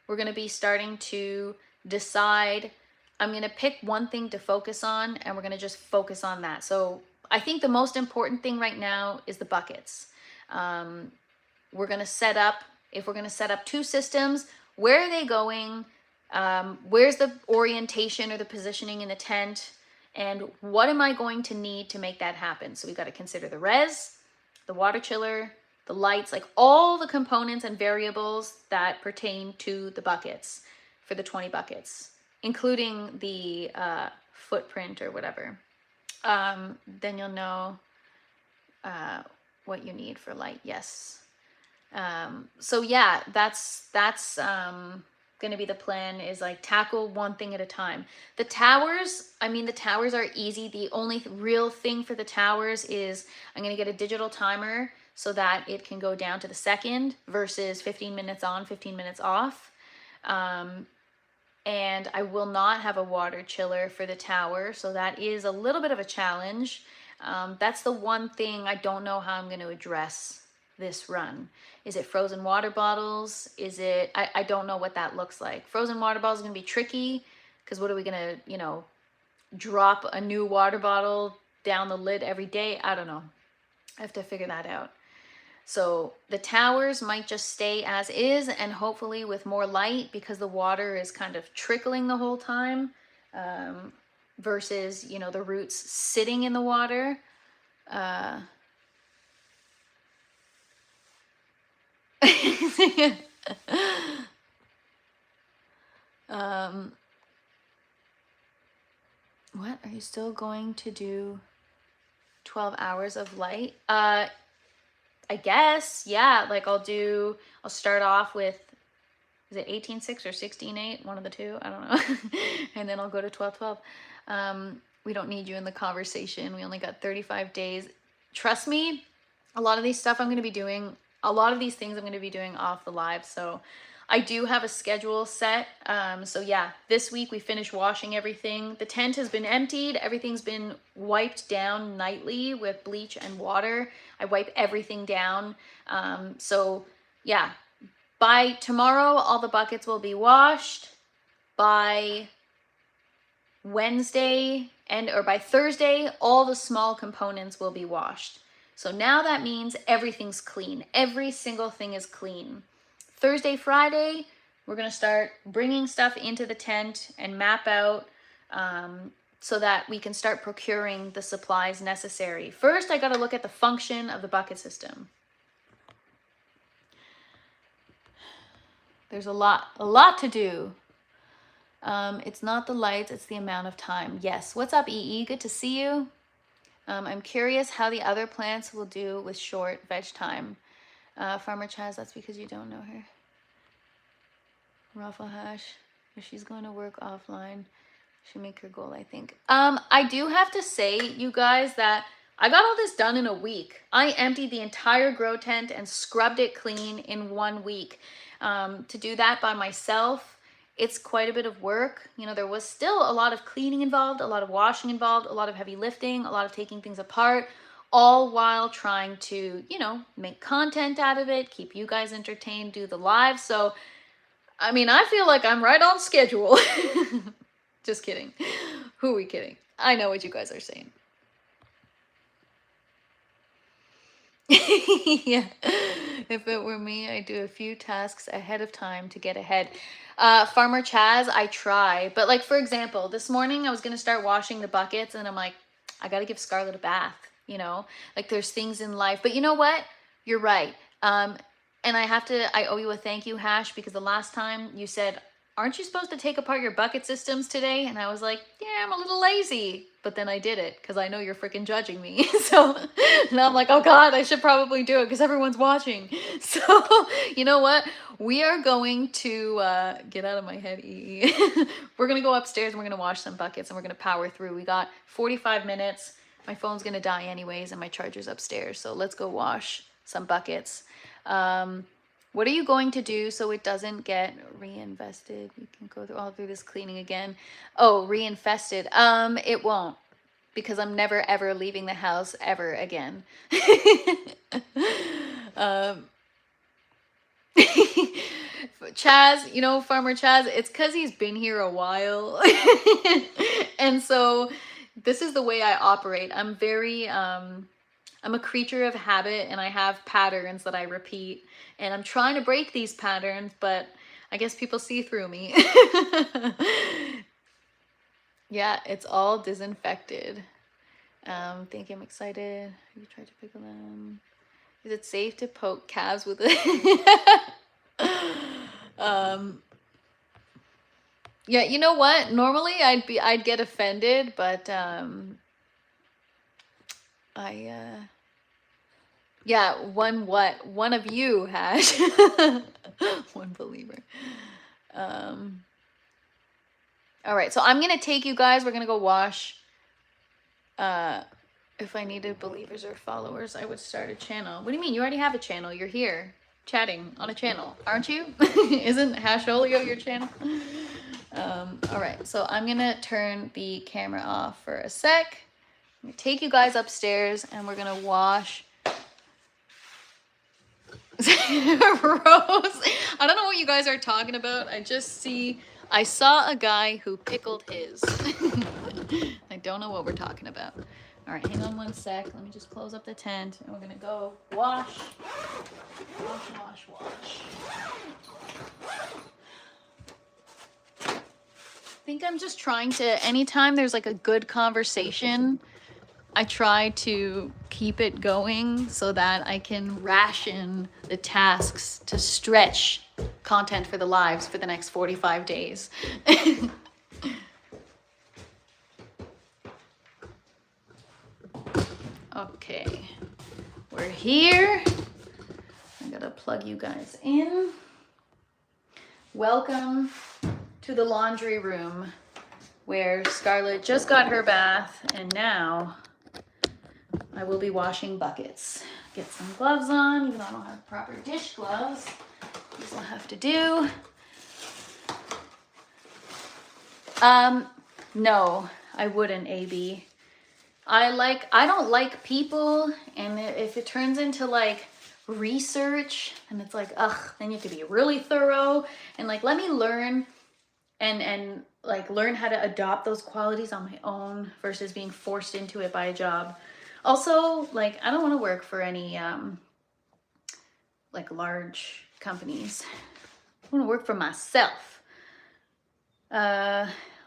we're going to be starting to decide. I'm going to pick one thing to focus on, and we're going to just focus on that. So I think the most important thing right now is the buckets. We're going to set up, if we're going to set up 2 systems, where are they going? Where's the orientation or the positioning in the tent? And what am I going to need to make that happen? So we've got to consider the res, the water chiller, the lights, like all the components and variables that pertain to the buckets for the 20 buckets, including the footprint or whatever. Then you'll know what you need for light. Yes. So yeah, that's going to be the plan, is like tackle one thing at a time. The towers, I mean, the towers are easy. The only real thing for the towers is I'm going to get a digital timer so that it can go down to the second versus 15 minutes on, 15 minutes off. And I will not have a water chiller for the tower, so that is a little bit of a challenge. That's the one thing I don't know how I'm going to address this run. Is it frozen water bottles? Is it, I don't know what that looks like. Frozen water bottles is going to be tricky, because what are we going to, drop a new water bottle down the lid every day? I don't know. I have to figure that out. So the towers might just stay as is, and hopefully with more light, because the water is kind of trickling the whole time, versus, the roots sitting in the water. What are you still going to do? 12 hours of light? I guess, yeah, like I'll start off with, is it 18.6 or 16.8? One of the two, I don't know. And then I'll go to 12.12. We don't need you in the conversation. We only got 35 days. Trust me, a lot of these things I'm going to be doing off the live. So I do have a schedule set. So yeah, this week we finished washing everything. The tent has been emptied. Everything's been wiped down nightly with bleach and water. I wipe everything down. So yeah, by tomorrow, all the buckets will be washed. By Wednesday or by Thursday, all the small components will be washed. So now that means everything's clean. Every single thing is clean. Thursday, Friday, we're going to start bringing stuff into the tent and map out so that we can start procuring the supplies necessary. First, I got to look at the function of the bucket system. There's a lot to do. It's not the lights, it's the amount of time. Yes. What's up, EE? Good to see you. I'm curious how the other plants will do with short veg time. Farmer Chaz, that's because you don't know her. Ruffle Hash, if she's going to work offline, she make her goal, I think. I do have to say, you guys, that I got all this done in a week. I emptied the entire grow tent and scrubbed it clean in 1 week. To do that by myself, it's quite a bit of work. There was still a lot of cleaning involved, a lot of washing involved, a lot of heavy lifting, a lot of taking things apart, all while trying to, make content out of it, keep you guys entertained, do the live. So, I feel like I'm right on schedule. Just kidding. Who are we kidding? I know what you guys are saying. Yeah. If it were me, I'd do a few tasks ahead of time to get ahead. Farmer Chaz, I try. But like, for example, this morning I was going to start washing the buckets and I'm like, I got to give Scarlett a bath, Like there's things in life. But you know what? You're right. And I owe you a thank you, Hash, because the last time you said, aren't you supposed to take apart your bucket systems today? And I was like, yeah, I'm a little lazy. But then I did it because I know you're freaking judging me. So now I'm like, oh God, I should probably do it because everyone's watching. So you know what? We are going to get out of my head, EE. We're going to go upstairs and we're going to wash some buckets and we're going to power through. We got 45 minutes. My phone's going to die anyways and my charger's upstairs. So let's go wash some buckets. What are you going to do so it doesn't get reinvested? You can go through all through this cleaning again. Oh, reinfested. It won't. because I'm never ever leaving the house ever again. um, Chaz, you know, Farmer Chaz, it's because he's been here a while. And so this is the way I operate. I'm very, I'm a creature of habit, and I have patterns that I repeat. And I'm trying to break these patterns, but I guess people see through me. Yeah, it's all disinfected. Thank you, I'm excited. You tried to pickle them. Is it safe to poke calves with it? Yeah, you know what? Normally I'd get offended, but yeah, one of you has one believer. All right, so I'm gonna take you guys. We're gonna go wash. If I needed believers or followers, I would start a channel. What do you mean? You already have a channel. You're here chatting on a channel, aren't you? Isn't Hasholio your channel? All right, so I'm gonna turn the camera off for a sec. I'm gonna take you guys upstairs and we're gonna wash. Rose, I don't know what you guys are talking about. I saw a guy who pickled his. I don't know what we're talking about. All right, hang on one sec. Let me just close up the tent and we're gonna go wash. I think I'm just trying to, anytime there's like a good conversation, I try to keep it going so that I can ration the tasks to stretch content for the lives for the next 45 days. Okay, we're here. I gotta plug you guys in. Welcome to the laundry room where Scarlett just got her bath and now I will be washing buckets. Get some gloves on, even though I don't have proper dish gloves. These will have to do. No, I wouldn't, AB. I don't like people, and if it turns into like research and it's like, ugh, then you have to be really thorough and like let me learn and like learn how to adopt those qualities on my own versus being forced into it by a job. Also, like I don't want to work for any like large companies. I want to work for myself.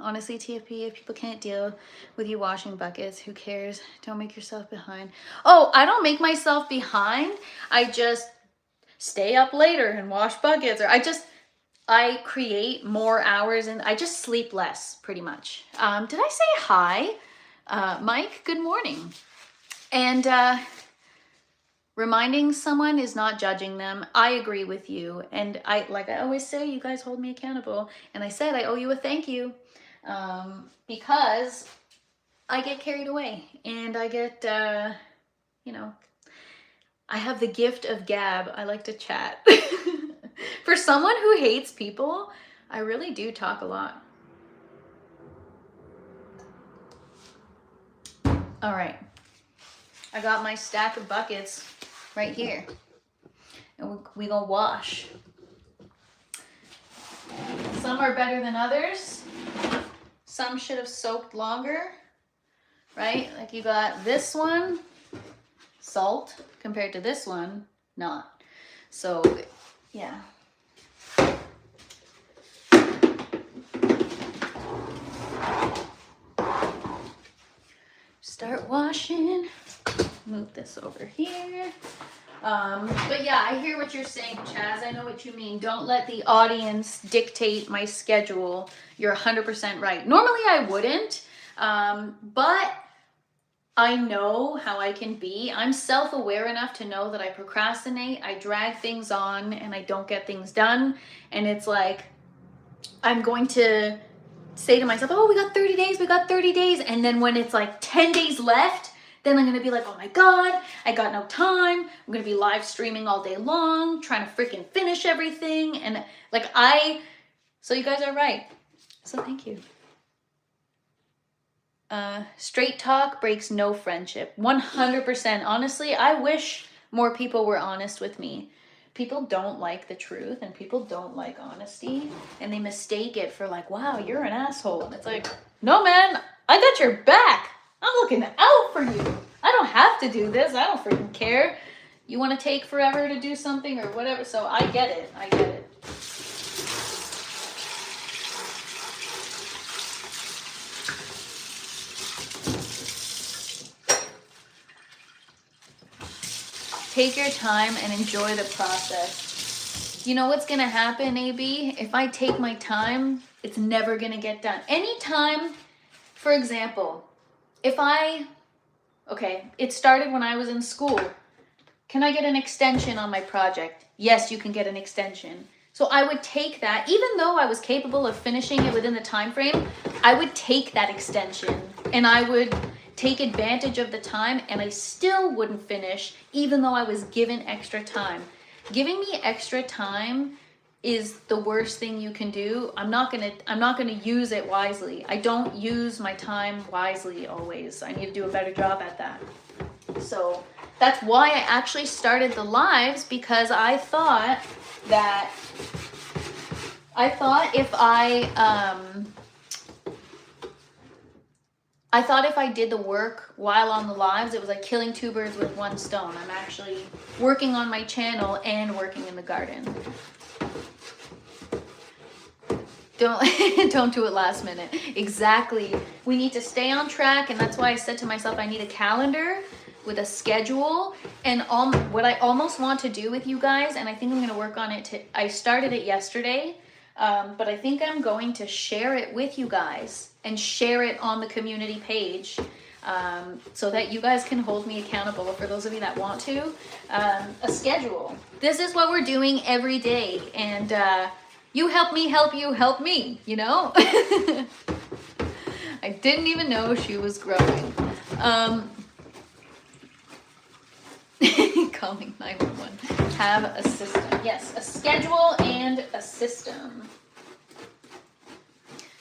Honestly, TFP, if people can't deal with you washing buckets, who cares? Don't make yourself behind. Oh, I don't make myself behind. I just stay up later and wash buckets, or I create more hours and I just sleep less, pretty much. Did I say hi? Mike, good morning. And reminding someone is not judging them. I agree with you. And like I always say, you guys hold me accountable. And I said I owe you a thank you because I get carried away and I get, you know, I have the gift of gab. I like to chat. For someone who hates people, I really do talk a lot. All right. I got my stack of buckets right here. And we gonna wash. Some are better than others. Some should have soaked longer, right? Like you got this one, salt, compared to this one, not. So, yeah. Start washing. Move this over here. But yeah, I hear what you're saying, Chaz. I know what you mean. Don't let the audience dictate my schedule. You're 100% right. Normally I wouldn't, but I know how I can be. I'm self-aware enough to know that I procrastinate, I drag things on, and I don't get things done. And it's like, I'm going to say to myself, oh, we got 30 days, we got 30 days. And then when it's like 10 days left, then I'm going to be like, oh my God, I got no time. I'm going to be live streaming all day long, trying to freaking finish everything. And like so you guys are right. So thank you. Straight talk breaks no friendship. 100%. Honestly, I wish more people were honest with me. People don't like the truth and people don't like honesty, and they mistake it for like, wow, you're an asshole. And it's like, no, man, I got your back. I'm looking out for you. I don't have to do this. I don't freaking care. You want to take forever to do something or whatever. So I get it. I get it. Take your time and enjoy the process. You know what's gonna happen, AB? If I take my time, it's never gonna get done. Anytime, for example, okay, it started when I was in school. Can I get an extension on my project? Yes, you can get an extension. So I would take that, even though I was capable of finishing it within the time frame, I would take that extension and I would take advantage of the time, and I still wouldn't finish even though I was given extra time. Giving me extra time is the worst thing you can do. I'm not gonna use it wisely. I don't use my time wisely always. I need to do a better job at that. So that's why I actually started the lives, because I thought if I did the work while on the lives, it was like killing two birds with one stone. I'm actually working on my channel and working in the garden. Don't do it last minute. Exactly. We need to stay on track, and that's why I said to myself, I need a calendar with a schedule. And what I almost want to do with you guys, and I think I'm going to work on it. I started it yesterday, but I think I'm going to share it with you guys and share it on the community page, so that you guys can hold me accountable, for those of you that want to. A schedule. This is what we're doing every day, and you help me help you help me, you know? I didn't even know she was growing. Calling 911. Have a system. Yes, a schedule and a system.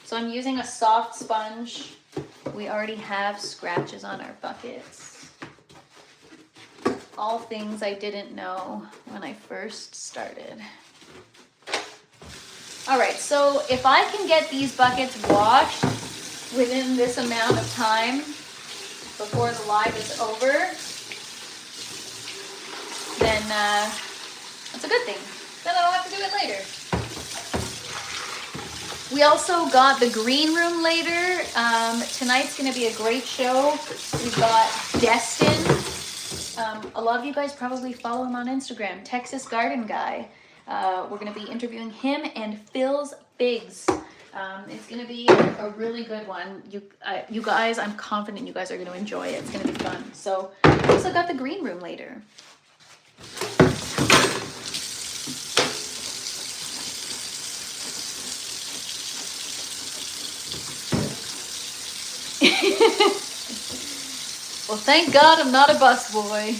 So I'm using a soft sponge. We already have scratches on our buckets. All things I didn't know when I first started. All right, so if I can get these buckets washed within this amount of time before the live is over, then that's a good thing. Then I don't have to do it later. We also got the green room later. Tonight's going to be a great show. We've got Destin. A lot of you guys probably follow him on Instagram, Texas Garden Guy. We're going to be interviewing him and Phil's Figs. It's going to be a really good one. You guys, I'm confident you guys are going to enjoy it. It's going to be fun. So we also got the green room later. Well, thank God I'm not a busboy.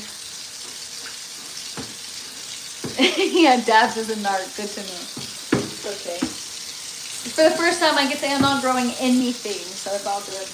Yeah, Dabs is a narc. Good to know. It's okay. For the first time, I can say I'm not growing anything, so it's all good.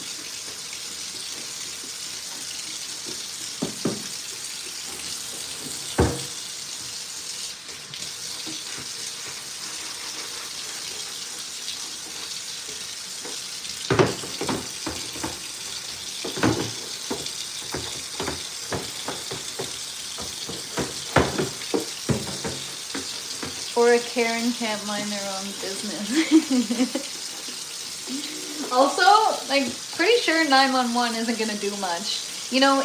Or a Karen can't mind their own business. Also, like, pretty sure 911 isn't gonna do much. You know,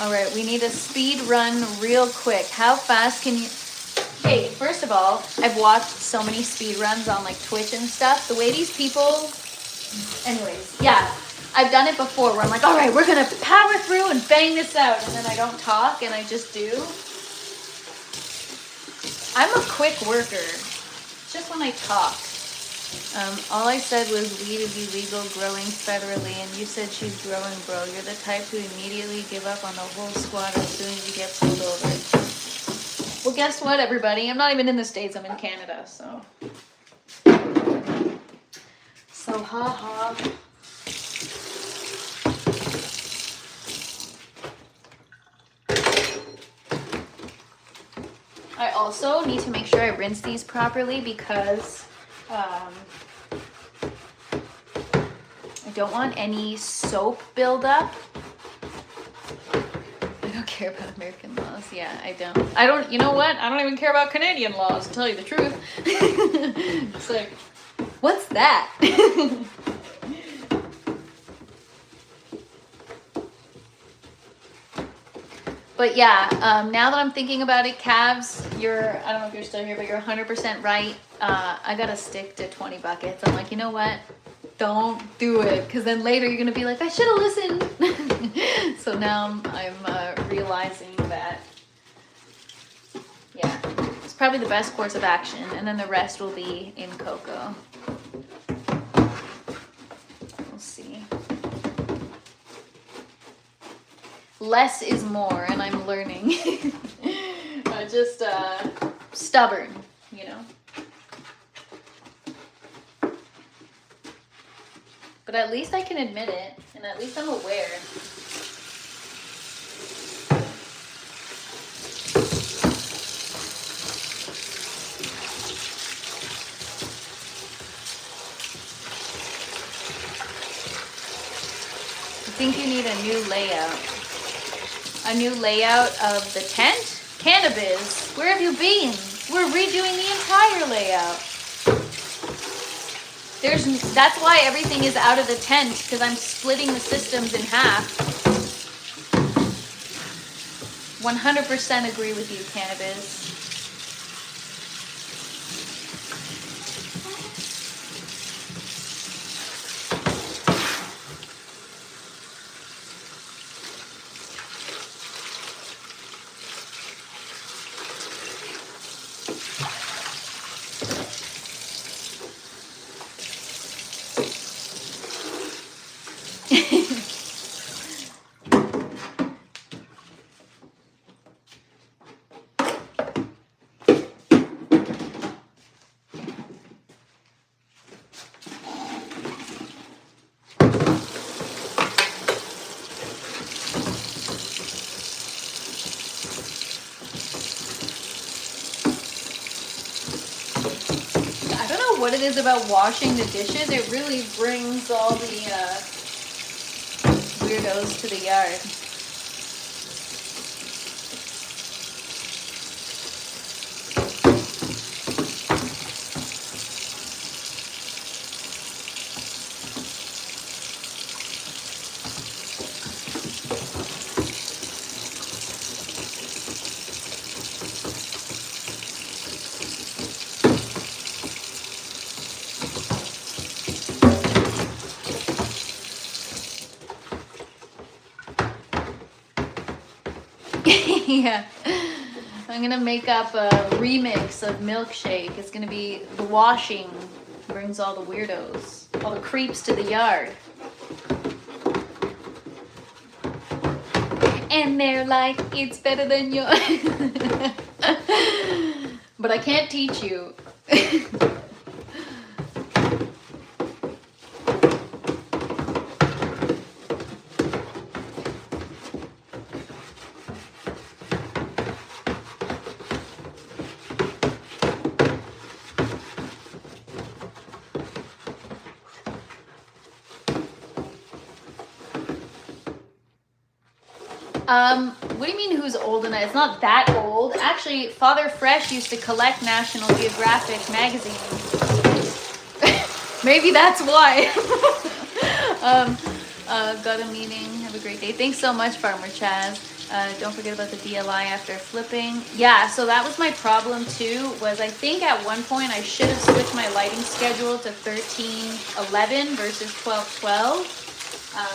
all right, we need a speed run real quick. How fast can you? Hey, first of all, I've watched so many speed runs on like Twitch and stuff. The way these people, anyways, yeah, I've done it before where I'm like, all right, we're gonna power through and bang this out, and then I don't talk and I just do. I'm a quick worker. It's just when I talk. All I said was weed is illegal growing federally, and you said she's growing, bro. You're the type to immediately give up on the whole squad as soon as you get pulled over. Well, guess what, everybody? I'm not even in the States. I'm in Canada, so. So haha. I also need to make sure I rinse these properly because I don't want any soap buildup. I don't care about American laws. Yeah, I don't, you know what? I don't even care about Canadian laws, to tell you the truth. It's like, what's that? But yeah, now that I'm thinking about it, Cavs, I don't know if you're still here, but you're 100% right. I gotta stick to 20 buckets. I'm like, you know what? Don't do it, because then later you're gonna be like, I should have listened. So now I'm realizing that, yeah, it's probably the best course of action, and then the rest will be in cocoa. We'll see. Less is more, and I'm learning. Just stubborn, you know. But at least I can admit it, and at least I'm aware. I think you need a new layout. A new layout of the tent? Cannabis, where have you been? We're redoing the entire layout. That's why everything is out of the tent, because I'm splitting the systems in half. 100% agree with you, Cannabis. What it is about washing the dishes, it really brings all the weirdos to the yard. Yeah, I'm gonna make up a remix of Milkshake. It's gonna be the washing brings all the weirdos, all the creeps to the yard. And they're like, it's better than yours. But I can't teach you. What do you mean who's old enough? It's not that old. Actually, Father Fresh used to collect National Geographic magazine. Maybe that's why. Got a meeting. Have a great day. Thanks so much, Farmer Chaz. Don't forget about the DLI after flipping. Yeah, so that was my problem too, was I think at one point I should have switched my lighting schedule to 13:11 versus 12:12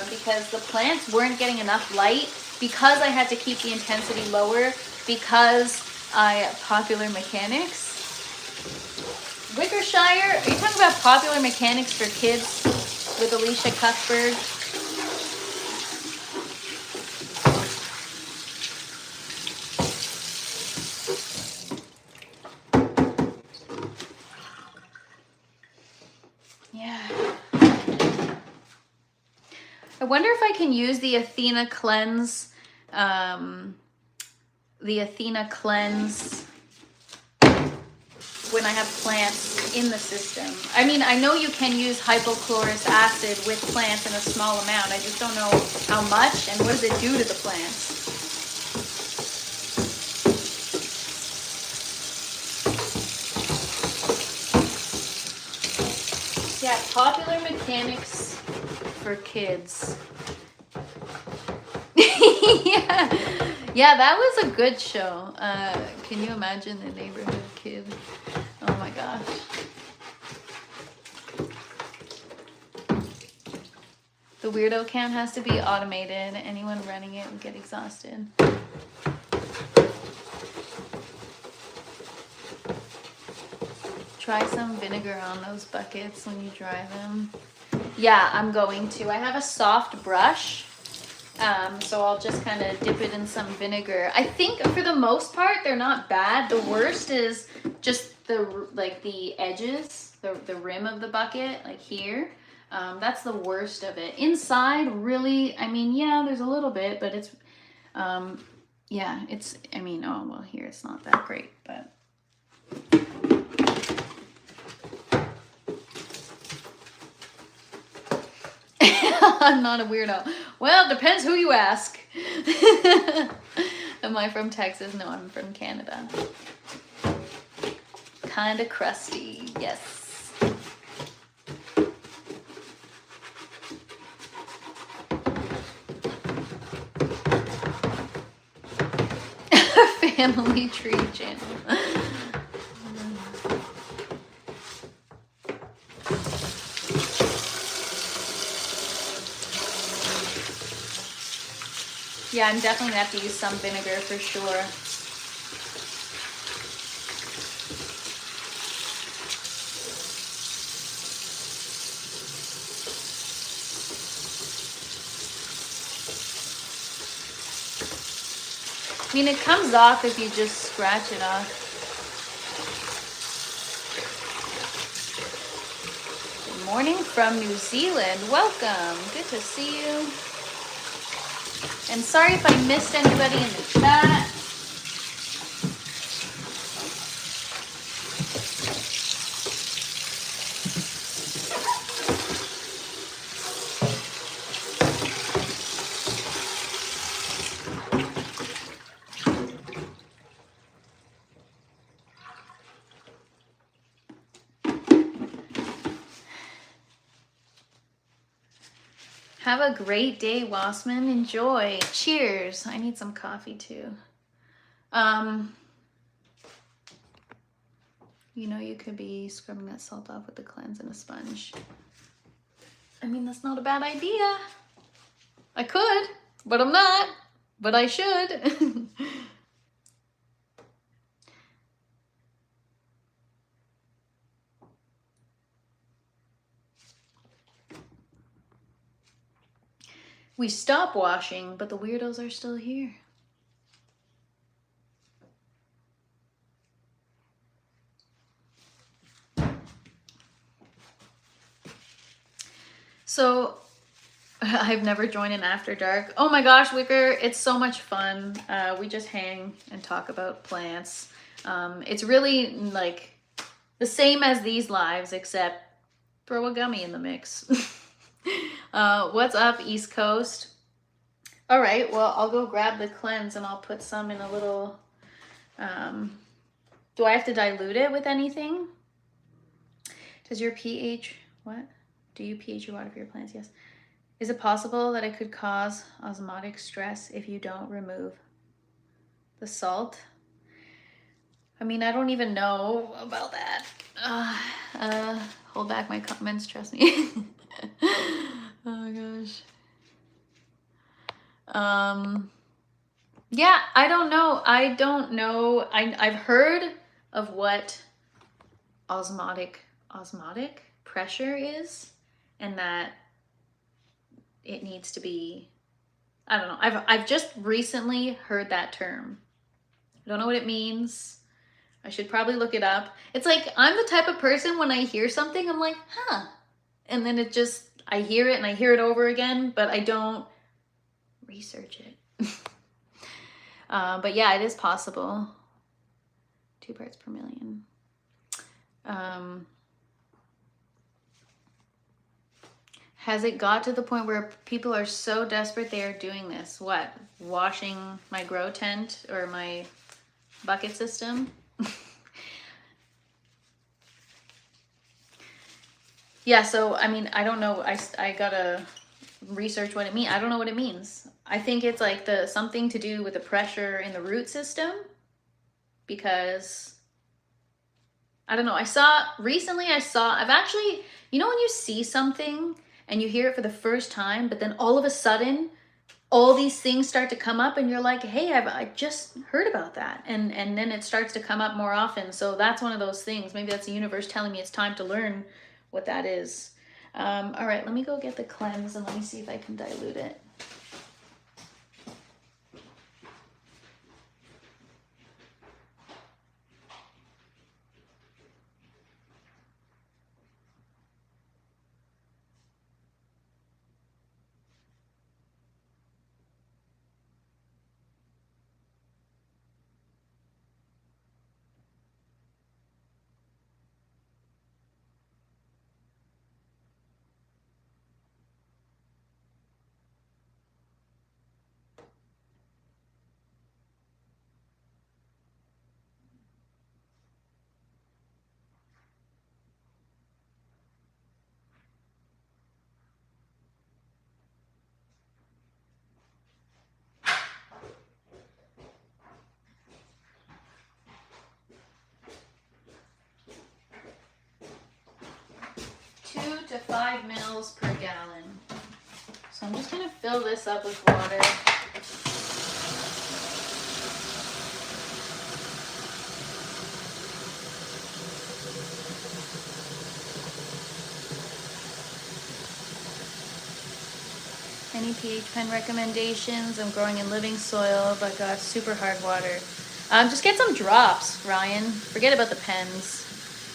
because the plants weren't getting enough light, because I had to keep the intensity lower, because Popular Mechanics. Wickershire, are you talking about Popular Mechanics for Kids with Alicia Cuthbert? Yeah. I wonder if I can use the Athena cleanse, um, when I have plants in the system. I mean, I know you can use hypochlorous acid with plants in a small amount. I just don't know how much and what does it do to the plants. Yeah, Popular Mechanics for Kids. Yeah. Yeah, that was a good show. Can you imagine the neighborhood kid? Oh my gosh. The weirdo can has to be automated. Anyone running it would get exhausted. Try some vinegar on those buckets when you dry them. Yeah, I'm going to. I have a soft brush. So I'll just kind of dip it in some vinegar. I think for the most part, they're not bad. The worst is just the edges, the rim of the bucket, like here. That's the worst of it. Inside, really, I mean, yeah, there's a little bit, but it's, yeah, it's, I mean, oh, well, here it's not that great, but. I'm not a weirdo. Well, depends who you ask. Am I from Texas? No, I'm from Canada. Kinda crusty, yes. Family tree channel. Yeah, I'm definitely gonna have to use some vinegar for sure. I mean, it comes off if you just scratch it off. Good morning from New Zealand. Welcome. Good to see you. And sorry if I missed anybody in the chat. Have a great day, Wassman. Enjoy. Cheers. I need some coffee too. You know, you could be scrubbing that salt off with the cleanse and a sponge. I mean, that's not a bad idea. I could, but I'm not. But I should. We stop washing, but the weirdos are still here. So, I've never joined an After Dark. Oh my gosh, Wicker, it's so much fun. We just hang and talk about plants. It's really like the same as these lives, except throw a gummy in the mix. What's up, East Coast? All right, well, I'll go grab the cleanse and I'll put some in a little, do I have to dilute it with anything? Does your pH, what? Do you pH your water for your plants? Yes. Is it possible that it could cause osmotic stress if you don't remove the salt? I mean, I don't even know about that. Hold back my comments, trust me. Oh my gosh. Yeah, I don't know. I've heard of what osmotic pressure is, and that it needs to be, I don't know. I've just recently heard that term. I don't know what it means. I should probably look it up. It's like, I'm the type of person when I hear something, I'm like, huh. And then I hear it and I hear it over again, but I don't research it. But yeah, it is possible. 2 parts per million. Has it got to the point where people are so desperate they are doing this? What? Washing my grow tent or my bucket system? Yeah, so I mean, I don't know. I gotta research what it means. I don't know what it means. I think it's like something to do with the pressure in the root system, because I don't know. I've actually, you know, when you see something and you hear it for the first time, but then all of a sudden, all these things start to come up and you're like, hey, I just heard about that. And then it starts to come up more often. So that's one of those things. Maybe that's the universe telling me it's time to learn what that is. All right, let me go get the cleanse and let me see if I can dilute it. To 5 mils per gallon. So I'm just gonna fill this up with water. Any pH pen recommendations? I'm growing in living soil, but got super hard water. Just get some drops, Ryan. Forget about the pens.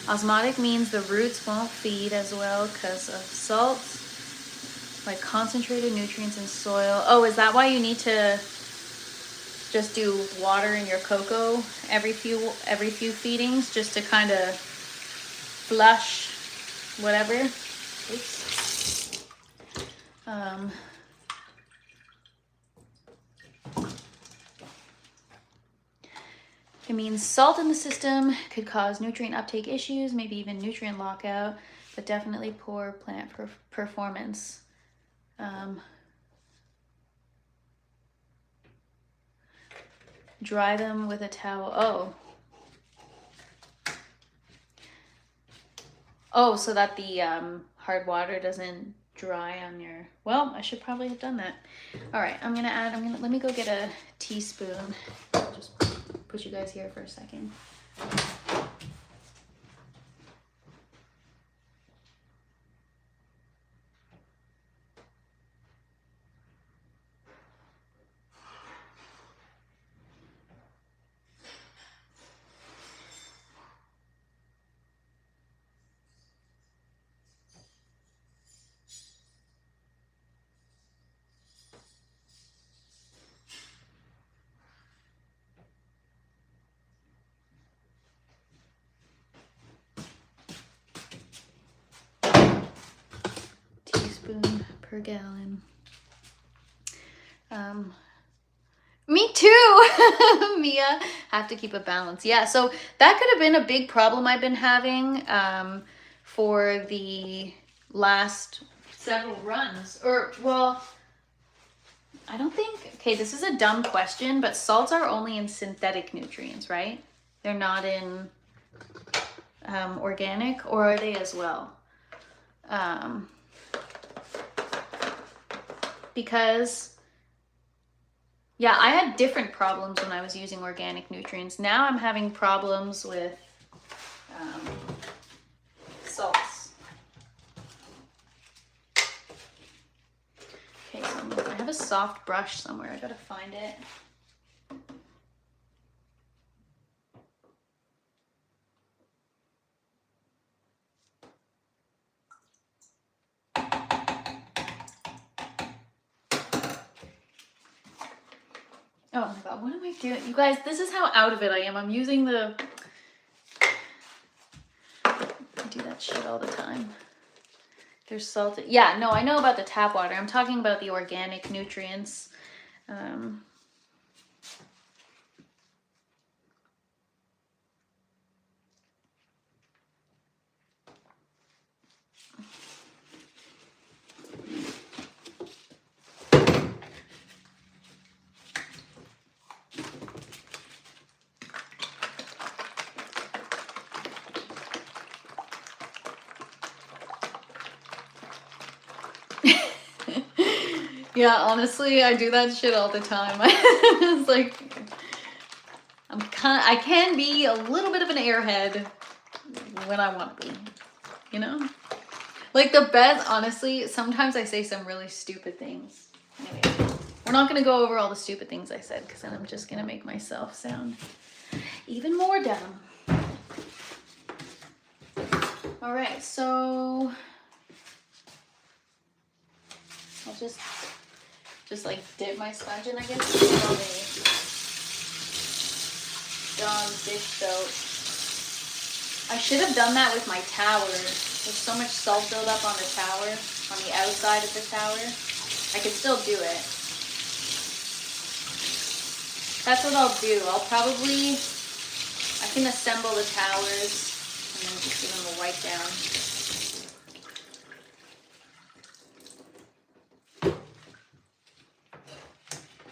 Osmotic means the roots won't feed as well because of salts, like concentrated nutrients in soil. Oh, is that why you need to just do water in your cocoa every few feedings, just to kind of flush whatever? Oops. It means salt in the system could cause nutrient uptake issues, maybe even nutrient lockout, but definitely poor plant performance. Dry them with a towel. Oh, so that the hard water doesn't dry on your... Well, I should probably have done that. All right, let me go get a teaspoon. I'll just put you guys here for a second. Teaspoon per gallon. Me too, Mia. Have to keep a balance. Yeah, so that could have been a big problem I've been having for the last several runs. Or, well, I don't think... Okay, this is a dumb question, but salts are only in synthetic nutrients, right? They're not in organic, or are they as well? Because... yeah, I had different problems when I was using organic nutrients. Now I'm having problems with salts. Okay, so I have a soft brush somewhere. I gotta find it. Oh my God, what am I doing? You guys, this is how out of it I am. I'm using I do that shit all the time. There's salt. Yeah, no, I know about the tap water. I'm talking about the organic nutrients. Yeah, honestly, I do that shit all the time. It's like, I can be a little bit of an airhead when I want to be, you know? Like the best, honestly, sometimes I say some really stupid things. Anyway, we're not going to go over all the stupid things I said because then I'm just going to make myself sound even more dumb. All right, so I'll just like dip my sponge in, I guess. Dawn's dish soap. I should have done that with my tower. There's so much salt buildup on the tower, on the outside of the tower. I could still do it. That's what I'll do. I can assemble the towers and then just give them a wipe down.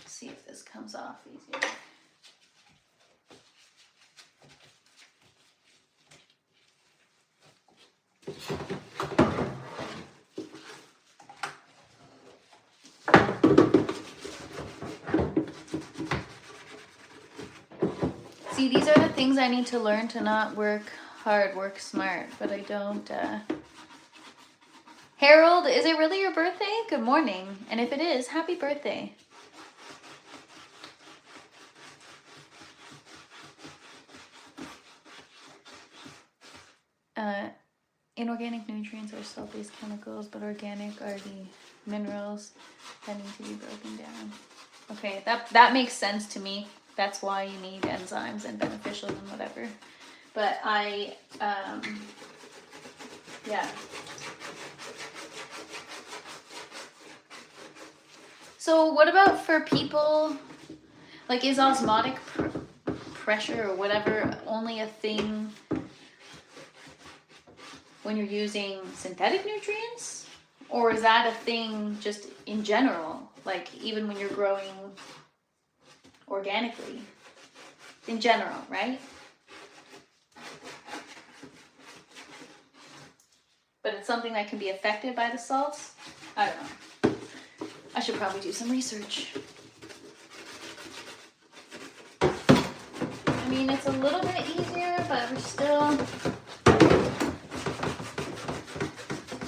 See if this comes off easier. See, these are the things I need to learn to not work hard, work smart, but I don't. Harold, is it really your birthday? Good morning. And if it is, happy birthday. Inorganic nutrients are salt-based chemicals, but organic are the minerals that need to be broken down. Okay, that makes sense to me. That's why you need enzymes and beneficials and whatever. But yeah. So what about for people, like is osmotic pressure or whatever only a thing when you're using synthetic nutrients? Or is that a thing just in general? Like even when you're growing organically? In general, right? But it's something that can be affected by the salts? I don't know. I should probably do some research. I mean, it's a little bit easier, but we're still...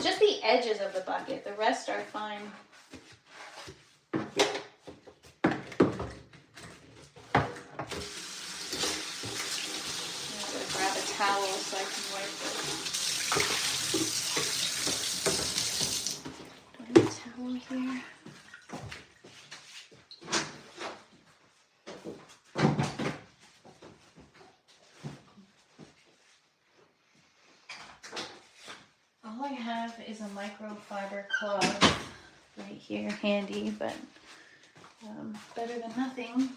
Just the edges of the bucket. The rest are fine. I'm gonna grab a towel so I can wipe it. Do I have a towel here? All I have is a microfiber cloth right here, handy, but better than nothing.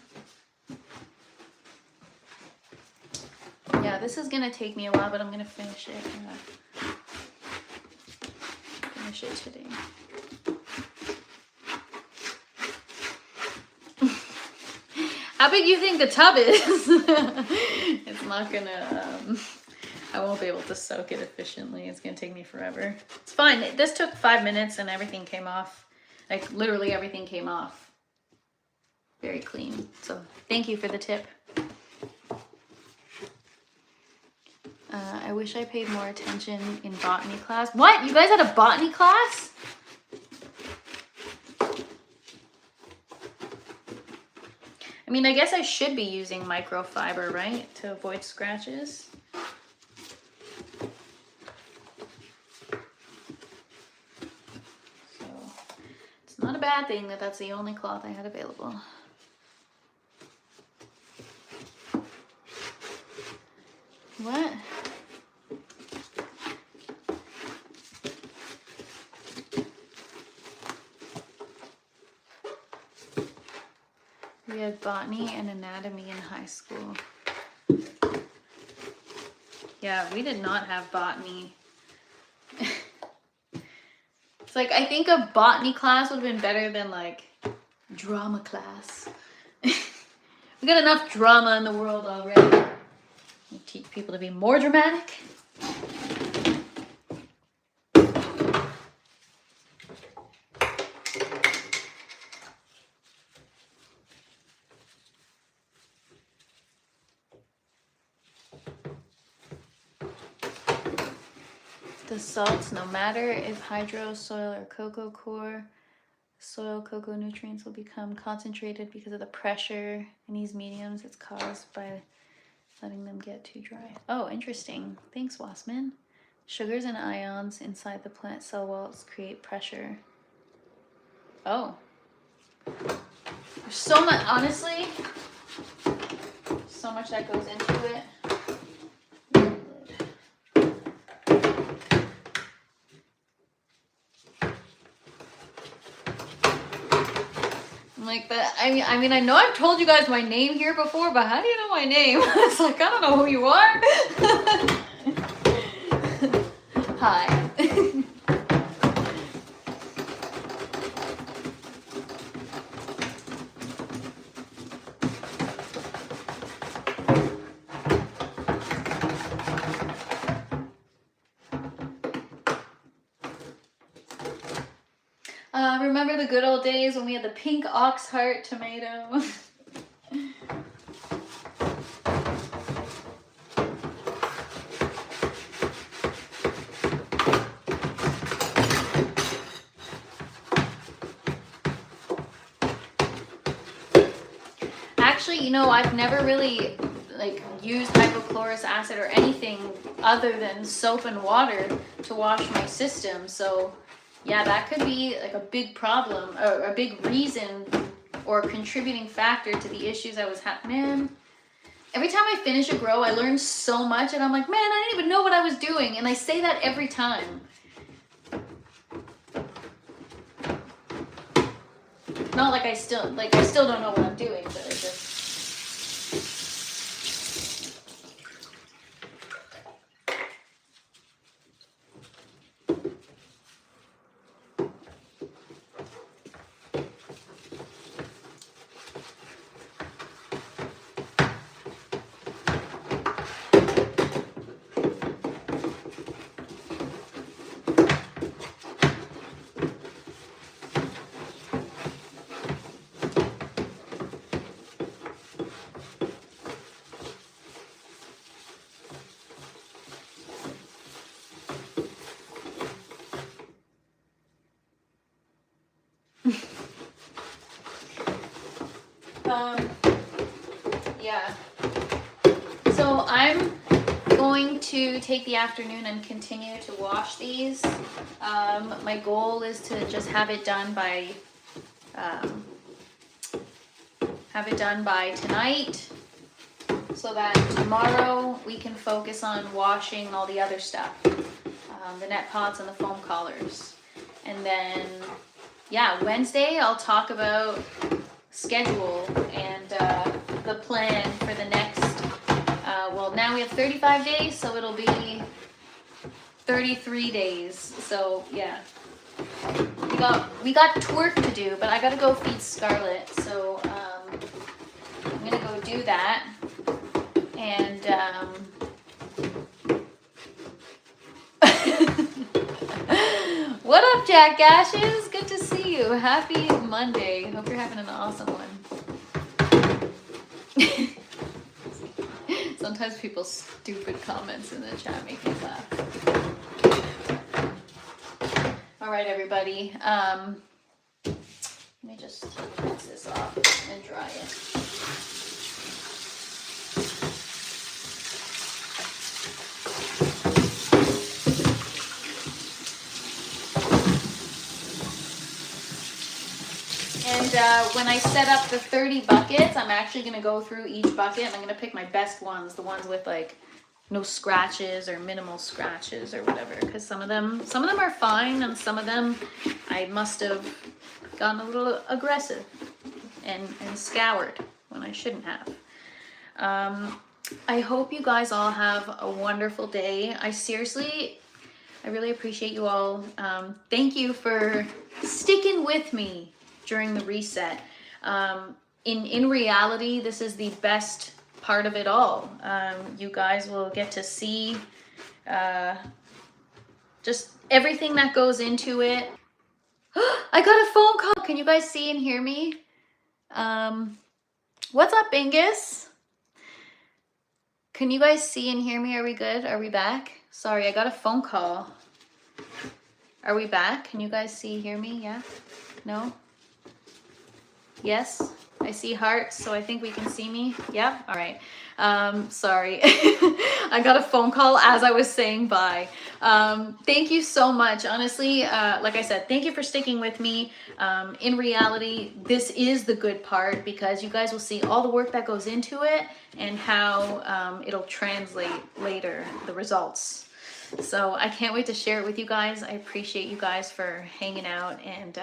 Yeah, this is gonna take me a while, but I'm gonna finish it. Finish it today. How big do you think the tub is? It's not gonna, I won't be able to soak it efficiently. It's gonna take me forever. It's fine. This took 5 minutes and everything came off. Like literally everything came off. Very clean. So thank you for the tip. I wish I paid more attention in botany class. What? You guys had a botany class? I mean, I guess I should be using microfiber, right? To avoid scratches. So it's not a bad thing that that's the only cloth I had available. What? We had botany and anatomy in high school. Yeah, we did not have botany. It's like, I think a botany class would have been better than like drama class. We got enough drama in the world already. We teach people to be more dramatic. The salts, no matter if hydro, soil, or cocoa core, soil cocoa nutrients will become concentrated because of the pressure in these mediums. It's caused by letting them get too dry. Oh, interesting. Thanks, Wassman. Sugars and ions inside the plant cell walls create pressure. Oh. There's so much, honestly, so much that goes into it. Like that. I mean, I know I've told you guys my name here before, but how do you know my name? It's like, I don't know who you are. Hi. Remember the good old days when we had the pink ox heart tomato? Actually, you know, I've never really like used hypochlorous acid or anything other than soap and water to wash my system. So yeah, that could be like a big problem or a big reason or a contributing factor to the issues I was having. Man, every time I finish a grow, I learn so much and I'm like, man, I didn't even know what I was doing. And I say that every time. Not like I still don't know what I'm doing, but I just... Yeah. So I'm going to take the afternoon and continue to wash these. My goal is to just have it done by tonight, so that tomorrow we can focus on washing all the other stuff, the net pots and the foam collars. And then, yeah, Wednesday I'll talk about schedule and the plan for the next, well, now we have 35 days, so it'll be 33 days. So yeah, we got twerk to do, but I gotta go feed Scarlett, so I'm gonna go do that. And what up, Jack Ashes? Good to see you. Happy Monday. Hope you're having an awesome one. Sometimes people's stupid comments in the chat make me laugh. All right, everybody. Let me just rinse this off and dry it. And when I set up the 30 buckets, I'm actually going to go through each bucket and I'm going to pick my best ones, the ones with like no scratches or minimal scratches or whatever, because some of them are fine, and some of them I must have gotten a little aggressive and scoured when I shouldn't have. I hope you guys all have a wonderful day. I really appreciate you all. Thank you for sticking with me during the reset. In reality, this is the best part of it all. You guys will get to see just everything that goes into it. I got a phone call. Can you guys see and hear me? What's up, Angus? Can you guys see and hear me? Are we good? Are we back? Sorry, I got a phone call. Are we back? Can you guys see, hear me? Yeah? No? Yes? I see hearts, so I think we can see me. Yeah? All right. Sorry. I got a phone call as I was saying bye. Thank you so much. Honestly, like I said, thank you for sticking with me. In reality, this is the good part, because you guys will see all the work that goes into it and how it'll translate later, the results. So I can't wait to share it with you guys. I appreciate you guys for hanging out, and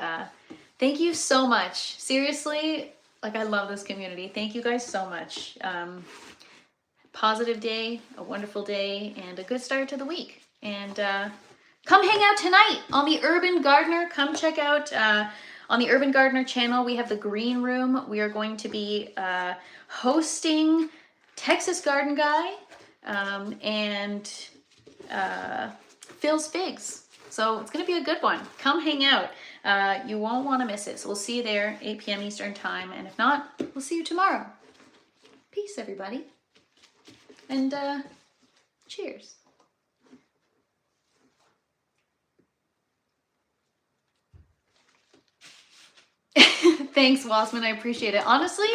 thank you so much. Seriously, like, I love this community. Thank you guys so much. Positive day, a wonderful day, and a good start to the week. And come hang out tonight on the Urban Gardener. Come check out on the Urban Gardener channel. We have the green room. We are going to be hosting Texas Garden Guy and Phil's Figs. So it's going to be a good one. Come hang out. You won't want to miss it. So we'll see you there, 8 p.m. Eastern time. And if not, we'll see you tomorrow. Peace, everybody. And cheers. Thanks, Wasman. I appreciate it. Honestly,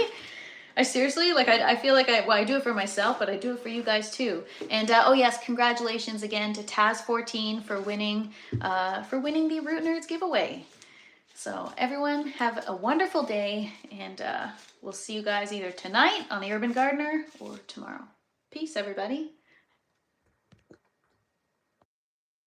I seriously, like, I feel like I do it for myself, but I do it for you guys too. And oh yes, congratulations again to Taz14 for winning the Root Nerds giveaway. So everyone have a wonderful day, and we'll see you guys either tonight on the Urban Gardener or tomorrow. Peace, everybody.